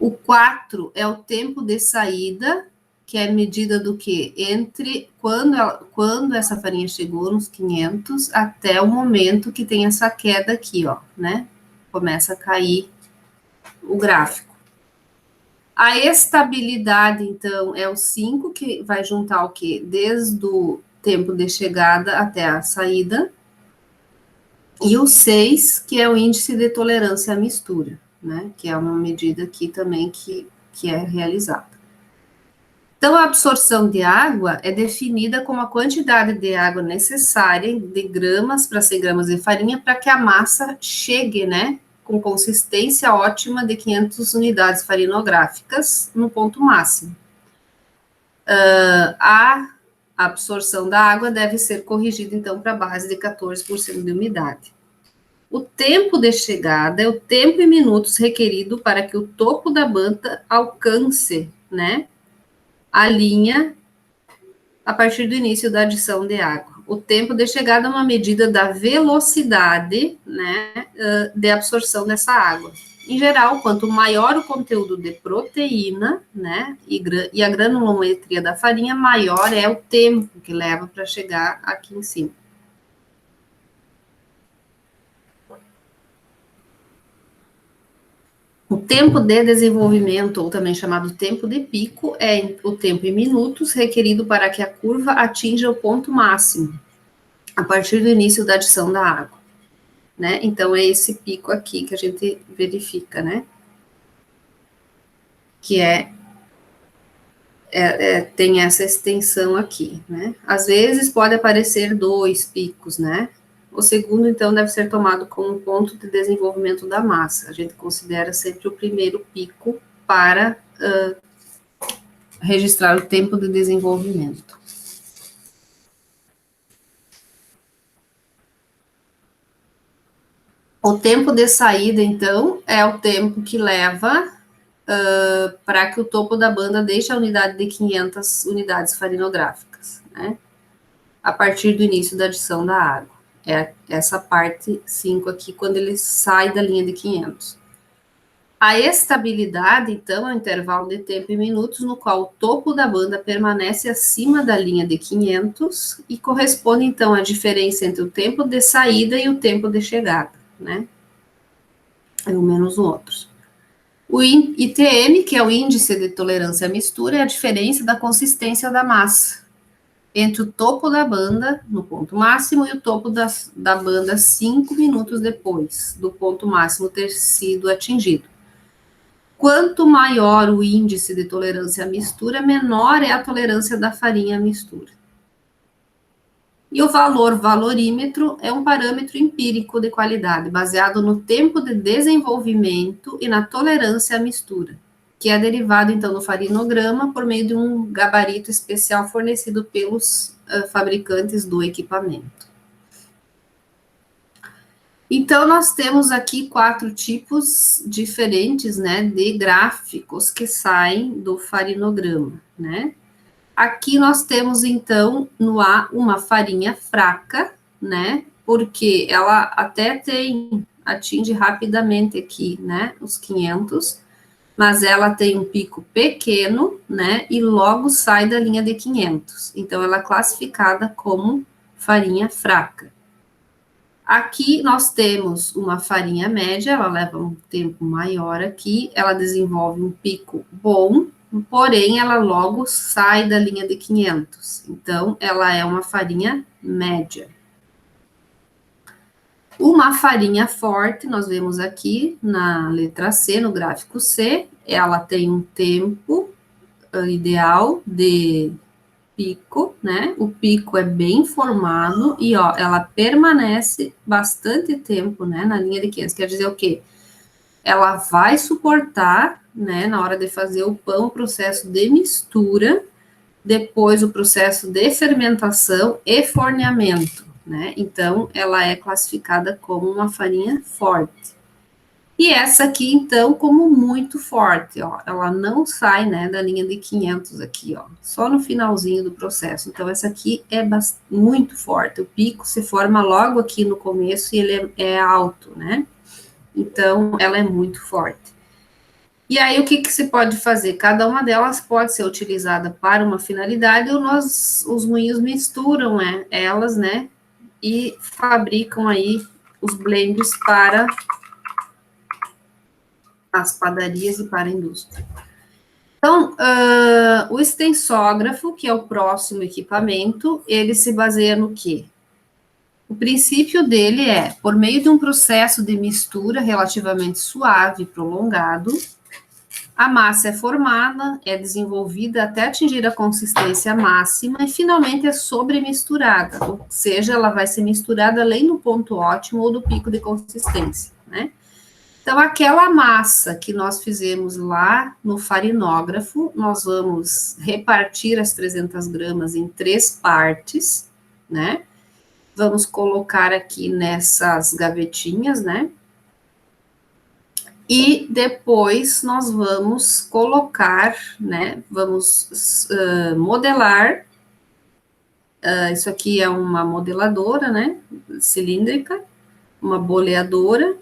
A: O 4 é o tempo de saída, que é medida do que? Entre quando essa farinha chegou nos 500 até o momento que tem essa queda aqui, ó, né? Começa a cair o gráfico. A estabilidade, então, é o 5, que vai juntar o quê? Desde o tempo de chegada até a saída. E o 6, que é o índice de tolerância à mistura, né? Que é uma medida aqui também que é realizada. Então, a absorção de água é definida como a quantidade de água necessária de gramas para 100 gramas de farinha para que a massa chegue, né, com consistência ótima de 500 unidades farinográficas no ponto máximo. A absorção da água deve ser corrigida, então, para a base de 14% de umidade. O tempo de chegada é o tempo em minutos requerido para que o topo da banda alcance, né, a linha a partir do início da adição de água. O tempo de chegada é uma medida da velocidade, né, de absorção dessa água. Em geral, quanto maior o conteúdo de proteína, né, e a granulometria da farinha, maior é o tempo que leva para chegar aqui em cima. O tempo de desenvolvimento, ou também chamado tempo de pico, é o tempo em minutos requerido para que a curva atinja o ponto máximo, a partir do início da adição da água, né? Então, é esse pico aqui que a gente verifica, né? Que tem essa extensão aqui, né? Às vezes pode aparecer 2 picos, né? O segundo, então, deve ser tomado como um ponto de desenvolvimento da massa. A gente considera sempre o primeiro pico para registrar o tempo de desenvolvimento. O tempo de saída, então, é o tempo que leva para que o topo da banda deixe a unidade de 500 unidades farinográficas, né? A partir do início da adição da água. É essa parte 5 aqui, quando ele sai da linha de 500. A estabilidade, então, é um intervalo de tempo em minutos no qual o topo da banda permanece acima da linha de 500 e corresponde, então, à diferença entre o tempo de saída e o tempo de chegada, né? Um menos o outro. O ITM, que é o índice de tolerância à mistura, é a diferença da consistência da massa entre o topo da banda, no ponto máximo, e o topo da banda 5 minutos depois do ponto máximo ter sido atingido. Quanto maior o índice de tolerância à mistura, menor é a tolerância da farinha à mistura. E o valor valorímetro é um parâmetro empírico de qualidade, baseado no tempo de desenvolvimento e na tolerância à mistura, que é derivado, então, do farinograma por meio de um gabarito especial fornecido pelos fabricantes do equipamento. Então, nós temos aqui 4 tipos diferentes, né, de gráficos que saem do farinograma, né? Aqui nós temos, então, no A, uma farinha fraca, né, porque ela até atinge rapidamente aqui, né, os 500, mas ela tem um pico pequeno, né, e logo sai da linha de 500. Então, ela é classificada como farinha fraca. Aqui nós temos uma farinha média, ela leva um tempo maior aqui, ela desenvolve um pico bom, porém ela logo sai da linha de 500. Então, ela é uma farinha média. Uma farinha forte, nós vemos aqui na letra C, no gráfico C, ela tem um tempo ideal de pico, né? O pico é bem formado e, ó, ela permanece bastante tempo, né, na linha de 500. Quer dizer o quê? Ela vai suportar, né, na hora de fazer o pão, o processo de mistura, depois o processo de fermentação e forneamento, né? Então, ela é classificada como uma farinha forte. E essa aqui, então, como muito forte, ó, ela não sai, né, da linha de 500 aqui, ó, só no finalzinho do processo. Então, essa aqui é muito forte, o pico se forma logo aqui no começo e ele é alto, né? Então, ela é muito forte. E aí, o que se pode fazer? Cada uma delas pode ser utilizada para uma finalidade ou os moinhos misturam elas, né, e fabricam aí os blends para as padarias e para a indústria. Então, o extensógrafo, que é o próximo equipamento, ele se baseia no quê? O princípio dele é, por meio de um processo de mistura relativamente suave e prolongado, a massa é formada, é desenvolvida até atingir a consistência máxima e finalmente é sobremisturada, ou seja, ela vai ser misturada além do ponto ótimo ou do pico de consistência, né? Então, aquela massa que nós fizemos lá no farinógrafo, nós vamos repartir as 300 gramas em 3 partes, né? Vamos colocar aqui nessas gavetinhas, né? E depois nós vamos colocar, né? Vamos modelar. Isso aqui é uma modeladora, né? Cilíndrica, uma boleadora.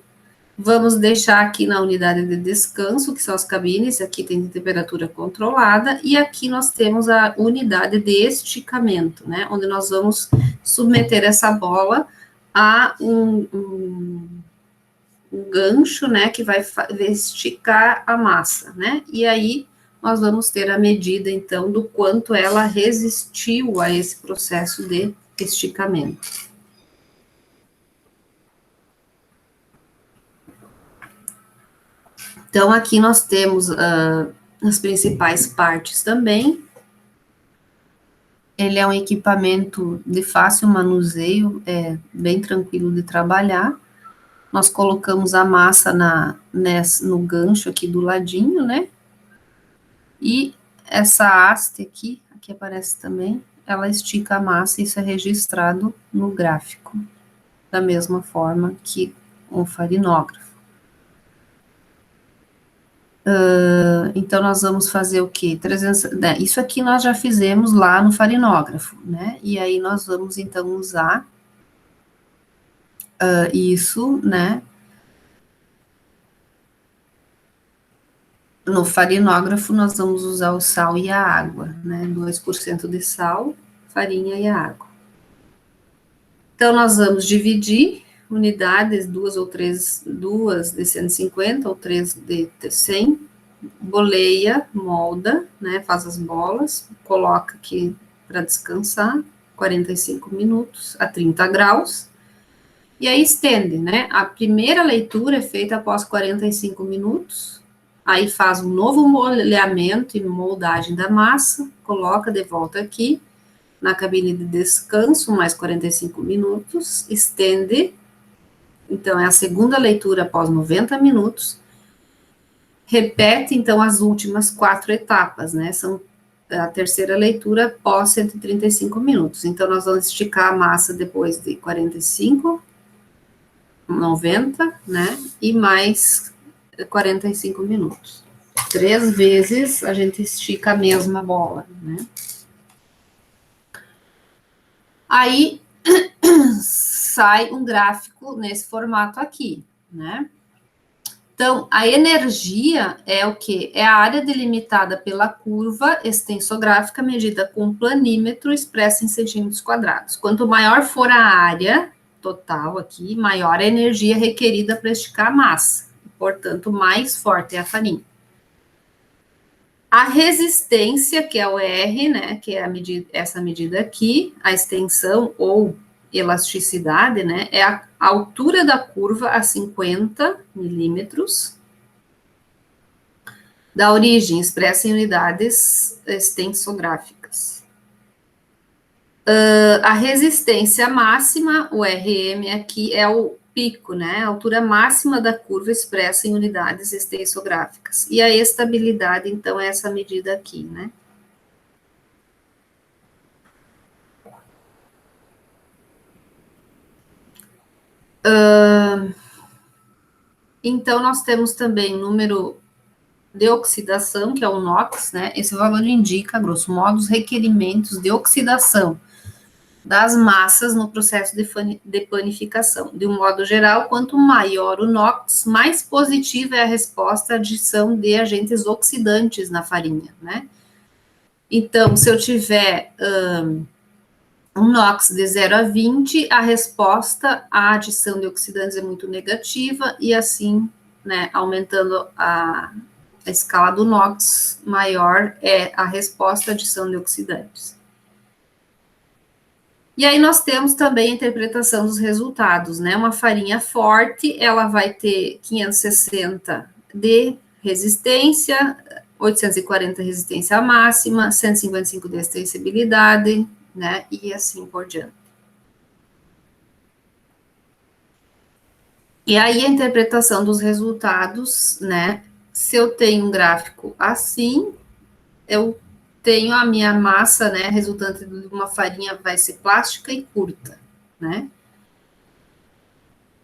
A: Vamos deixar aqui na unidade de descanso, que são as cabines, aqui tem temperatura controlada, e aqui nós temos a unidade de esticamento, né, onde nós vamos submeter essa bola a um gancho, né, que vai esticar a massa, né, e aí nós vamos ter a medida, então, do quanto ela resistiu a esse processo de esticamento. Então, aqui nós temos as principais partes também. Ele é um equipamento de fácil manuseio, é bem tranquilo de trabalhar. Nós colocamos a massa no gancho aqui do ladinho, né? E essa haste aqui aparece também, ela estica a massa e isso é registrado no gráfico, da mesma forma que um farinógrafo. Então, nós vamos fazer o quê? 300, né, isso aqui nós já fizemos lá no farinógrafo, né? E aí nós vamos, então, usar isso, né? No farinógrafo, nós vamos usar o sal e a água, né? 2% de sal, farinha e a água. Então, nós vamos dividir unidades, duas de 150 ou 3 de 100, boleia, molda, né? Faz as bolas, coloca aqui para descansar, 45 minutos a 30 graus, e aí estende, né? A primeira leitura é feita após 45 minutos, aí faz um novo molhamento e moldagem da massa, coloca de volta aqui, na cabine de descanso, mais 45 minutos, estende, então é a segunda leitura após 90 minutos, repete, então, as últimas 4 etapas, né, são a terceira leitura após 135 minutos, então nós vamos esticar a massa depois de 45, 90, né, e mais 45 minutos. 3 vezes a gente estica a mesma bola, né. Aí, sai um gráfico nesse formato aqui, né? Então, a energia é o quê? É a área delimitada pela curva extensográfica medida com planímetro expressa em centímetros quadrados. Quanto maior for a área total aqui, maior a energia requerida para esticar a massa. Portanto, mais forte é a farinha. A resistência, que é o R, né, que é essa medida aqui, a extensão ou elasticidade, né, é a altura da curva a 50 milímetros da origem, expressa em unidades extensográficas. A resistência máxima, o RM aqui, é o pico, né, a altura máxima da curva expressa em unidades extensográficas. E a estabilidade, então, é essa medida aqui, né. Então, nós temos também o número de oxidação, que é o NOx, né? Esse valor indica, grosso modo, os requerimentos de oxidação das massas no processo de panificação. De um modo geral, quanto maior o NOx, mais positiva é a resposta à adição de agentes oxidantes na farinha, né? Então, se eu tiver um NOx de 0 a 20, a resposta à adição de oxidantes é muito negativa, e assim, né, aumentando a escala do NOx, maior é a resposta à adição de oxidantes. E aí nós temos também a interpretação dos resultados, né? Uma farinha forte, ela vai ter 560 de resistência, 840 resistência máxima, 155 de extensibilidade, né? E assim por diante. E aí a interpretação dos resultados, né? Se eu tenho um gráfico assim, eu tenho a minha massa, né, resultante de uma farinha vai ser plástica e curta, né?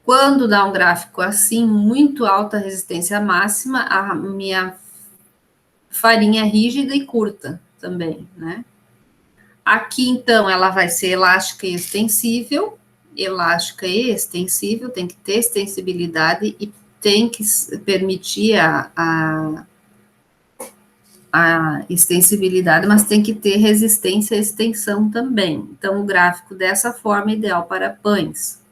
A: Quando dá um gráfico assim, muito alta resistência máxima, a minha farinha é rígida e curta também, né? Aqui, então, ela vai ser elástica e extensível, tem que ter extensibilidade e tem que permitir a extensibilidade, mas tem que ter resistência e extensão também. Então, o gráfico dessa forma é ideal para pães.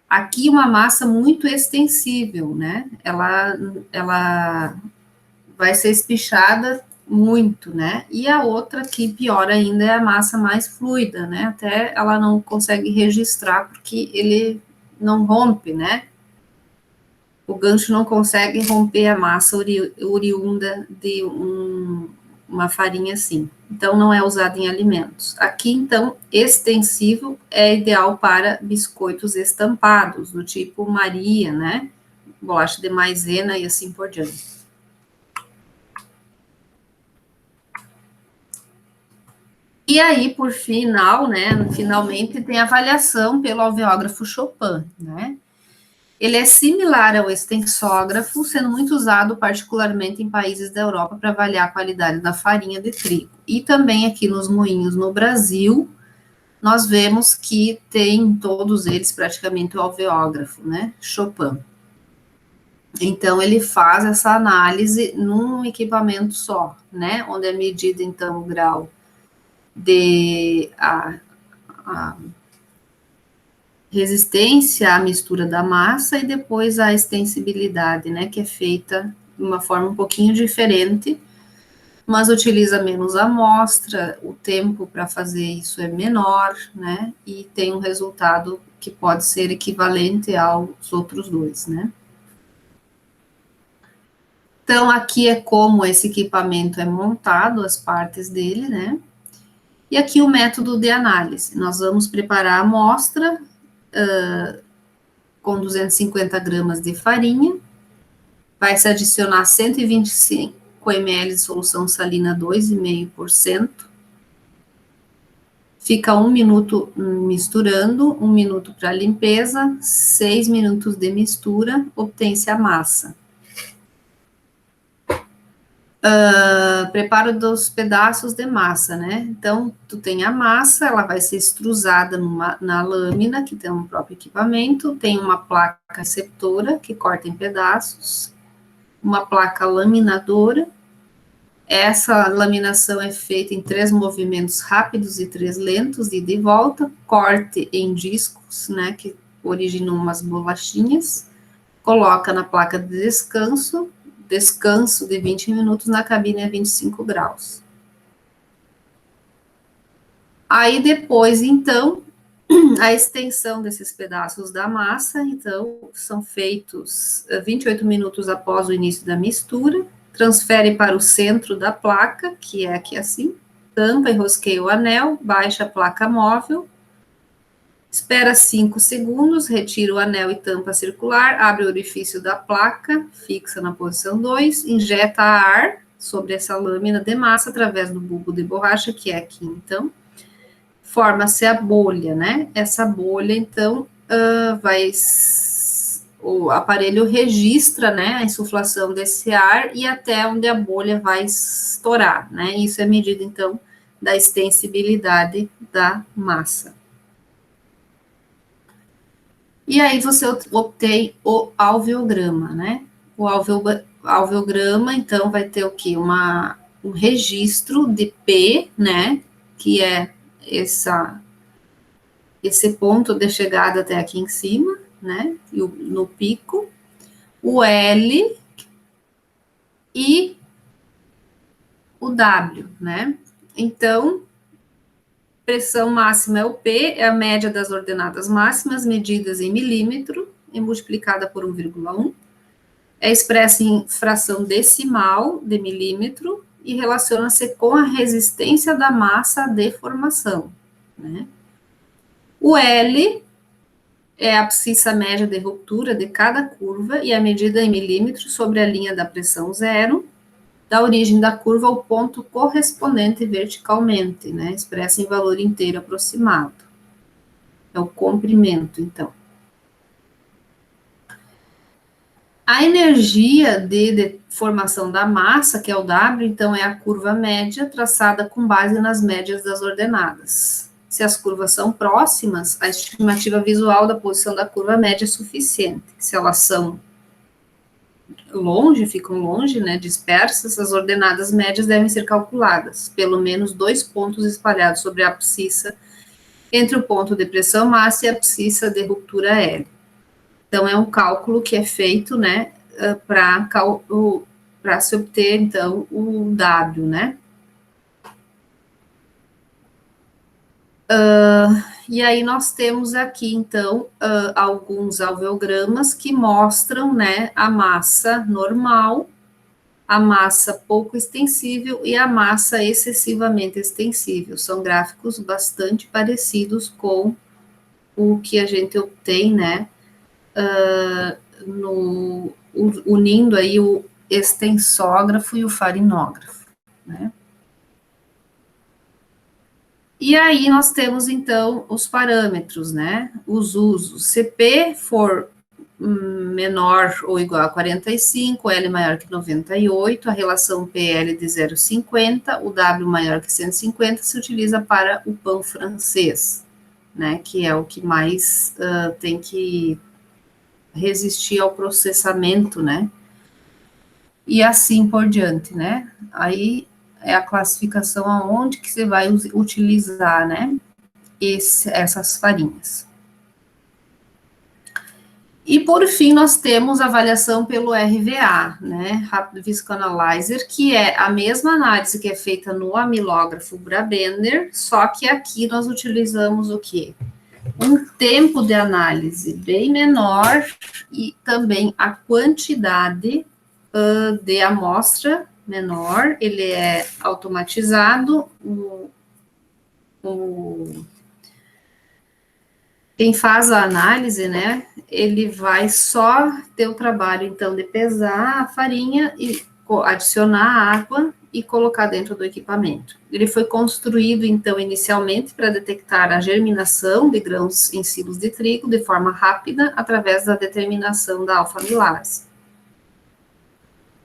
A: Aqui, uma massa muito extensível, né? Ela vai ser espichada muito, né? E a outra aqui, pior ainda, é a massa mais fluida, né? Até ela não consegue registrar, porque ele não rompe, né? O gancho não consegue romper a massa oriunda de uma farinha assim. Então, não é usado em alimentos. Aqui, então, extensivo é ideal para biscoitos estampados, do tipo Maria, né? Bolacha de maisena e assim por diante. E aí, por final, né, finalmente tem a avaliação pelo alveógrafo Chopin, né? Ele é similar ao extensógrafo, sendo muito usado particularmente em países da Europa para avaliar a qualidade da farinha de trigo. E também aqui nos moinhos no Brasil, nós vemos que tem todos eles praticamente o alveógrafo, né? Chopin. Então, ele faz essa análise num equipamento só, né? Onde é medido, então, o grau de a resistência à mistura da massa e depois a extensibilidade, né? Que é feita de uma forma um pouquinho diferente, mas utiliza menos amostra, o tempo para fazer isso é menor, né? E tem um resultado que pode ser equivalente aos outros dois, né? Então, aqui é como esse equipamento é montado, as partes dele, né? E aqui o método de análise. Nós vamos preparar a amostra com 250 gramas de farinha, vai se adicionar 125 ml de solução salina 2,5%. Fica 1 minuto misturando, 1 minuto para limpeza, 6 minutos de mistura, obtém-se a massa. Preparo dos pedaços de massa, né? Então, tu tem a massa, ela vai ser extrusada na lâmina, que tem um próprio equipamento, tem uma placa receptora, que corta em pedaços, uma placa laminadora. Essa laminação é feita em 3 movimentos rápidos e 3 lentos, de ida e volta, corte em discos, né, que originam umas bolachinhas, coloca na placa de descanso de 20 minutos na cabine a 25 graus. Aí depois, então, a extensão desses pedaços da massa, então, são feitos 28 minutos após o início da mistura, transfere para o centro da placa, que é aqui assim, tampa, enrosqueia o anel, baixa a placa móvel, espera 5 segundos, retira o anel e tampa circular, abre o orifício da placa, fixa na posição 2, injeta ar sobre essa lâmina de massa através do bulbo de borracha, que é aqui, então, forma-se a bolha, né? Essa bolha, então, o aparelho registra, né, a insuflação desse ar e até onde a bolha vai estourar, né? Isso é medida, então, da extensibilidade da massa. E aí você obtém o alveograma, né? O alveograma, então, vai ter o quê? Um registro de P, né? Que é esse ponto de chegada até aqui em cima, né? No pico, o L e o W, né? Então, pressão máxima é o P, é a média das ordenadas máximas, medidas em milímetro e multiplicada por 1,1. É expressa em fração decimal de milímetro e relaciona-se com a resistência da massa à deformação, né? O L é a abscissa média de ruptura de cada curva e a medida em milímetros sobre a linha da pressão zero, da origem da curva ao ponto correspondente verticalmente, né? Expressa em valor inteiro aproximado. É o comprimento, então. A energia de deformação da massa, que é o W, então, é a curva média traçada com base nas médias das ordenadas. Se as curvas são próximas, a estimativa visual da posição da curva média é suficiente. Se elas são longe, ficam longe, né, dispersas, as ordenadas médias devem ser calculadas, pelo menos 2 pontos espalhados sobre a abscissa, entre o ponto de pressão máxima e a abscissa de ruptura L. Então, é um cálculo que é feito, né, para se obter, então, o W, né. E aí nós temos aqui, então, alguns alveogramas que mostram, né, a massa normal, a massa pouco extensível e a massa excessivamente extensível. São gráficos bastante parecidos com o que a gente obtém, né, unindo aí o extensógrafo e o farinógrafo, né. E aí nós temos, então, os parâmetros, né, os usos. Se P for menor ou igual a 45, L maior que 98, a relação PL de 0,50, o W maior que 150 se utiliza para o pão francês, né, que é o que mais tem que resistir ao processamento, né, e assim por diante, né, aí é a classificação aonde que você vai utilizar, né, essas farinhas. E, por fim, nós temos a avaliação pelo RVA, né, Rapid Visco Analyzer, que é a mesma análise que é feita no amilógrafo Brabender, só que aqui nós utilizamos o quê? Um tempo de análise bem menor e também a quantidade de amostra menor, ele é automatizado, quem faz a análise, né, ele vai só ter o trabalho, então, de pesar a farinha e adicionar água e colocar dentro do equipamento. Ele foi construído, então, inicialmente para detectar a germinação de grãos em silos de trigo de forma rápida através da determinação da alfa-amilase.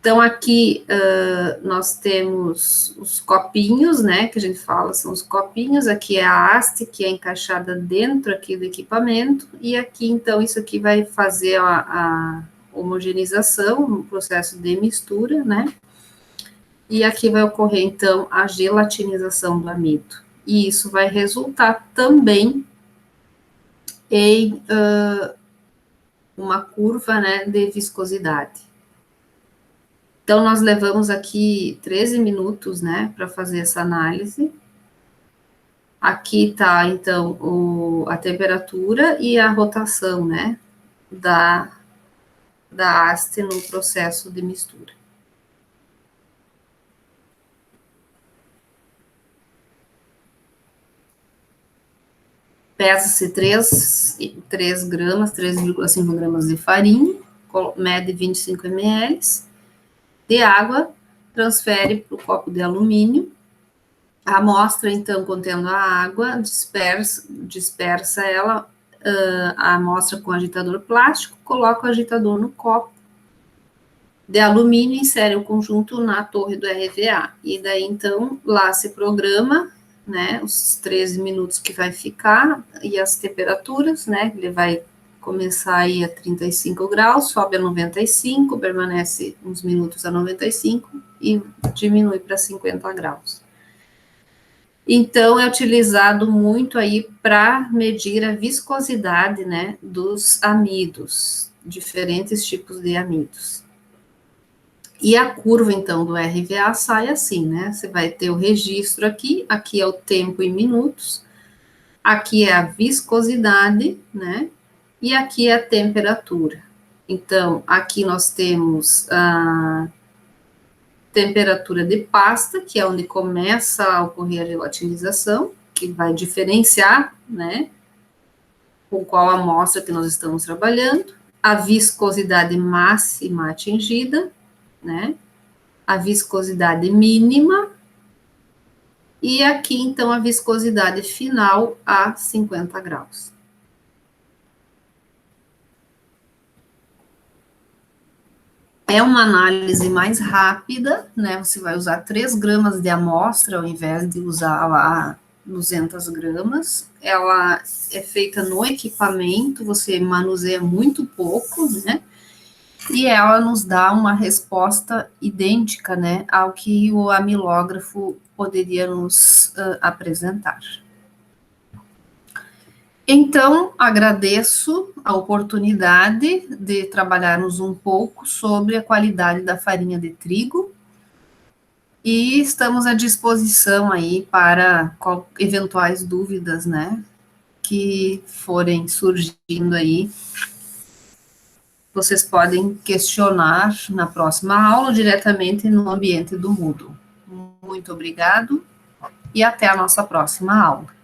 A: Então, aqui nós temos os copinhos, né, que a gente fala, são os copinhos, aqui é a haste que é encaixada dentro aqui do equipamento, e aqui, então, isso aqui vai fazer a homogeneização, no processo de mistura, né, e aqui vai ocorrer, então, a gelatinização do amido, e isso vai resultar também em uma curva, né, de viscosidade. Então, nós levamos aqui 13 minutos, né, para fazer essa análise. Aqui está, então, a temperatura e a rotação, né, da haste no processo de mistura. Pesa-se 3 gramas, 3,5 gramas de farinha, mede 25 ml, de água, transfere para o copo de alumínio, a amostra, então, contendo a água, dispersa ela, a amostra com agitador plástico, coloca o agitador no copo de alumínio e insere o conjunto na torre do RVA. E daí, então, lá se programa, né, os 13 minutos que vai ficar e as temperaturas, né, ele vai começar aí a 35 graus, sobe a 95, permanece uns minutos a 95 e diminui para 50 graus. Então, é utilizado muito aí para medir a viscosidade, né, dos amidos, diferentes tipos de amidos. E a curva, então, do RVA sai assim, né, você vai ter o registro aqui é o tempo em minutos, aqui é a viscosidade, né, e aqui é a temperatura. Então, aqui nós temos a temperatura de pasta, que é onde começa a ocorrer a gelatinização, que vai diferenciar, né, com qual amostra que nós estamos trabalhando, a viscosidade máxima atingida, né, a viscosidade mínima, e aqui, então, a viscosidade final a 50 graus. É uma análise mais rápida, né, você vai usar 3 gramas de amostra, ao invés de usar lá 200 gramas, ela é feita no equipamento, você manuseia muito pouco, né, e ela nos dá uma resposta idêntica, né, ao que o amilógrafo poderia nos apresentar. Então, agradeço a oportunidade de trabalharmos um pouco sobre a qualidade da farinha de trigo e estamos à disposição aí para eventuais dúvidas, né, que forem surgindo aí. Vocês podem questionar na próxima aula diretamente no ambiente do Moodle. Muito obrigado e até a nossa próxima aula.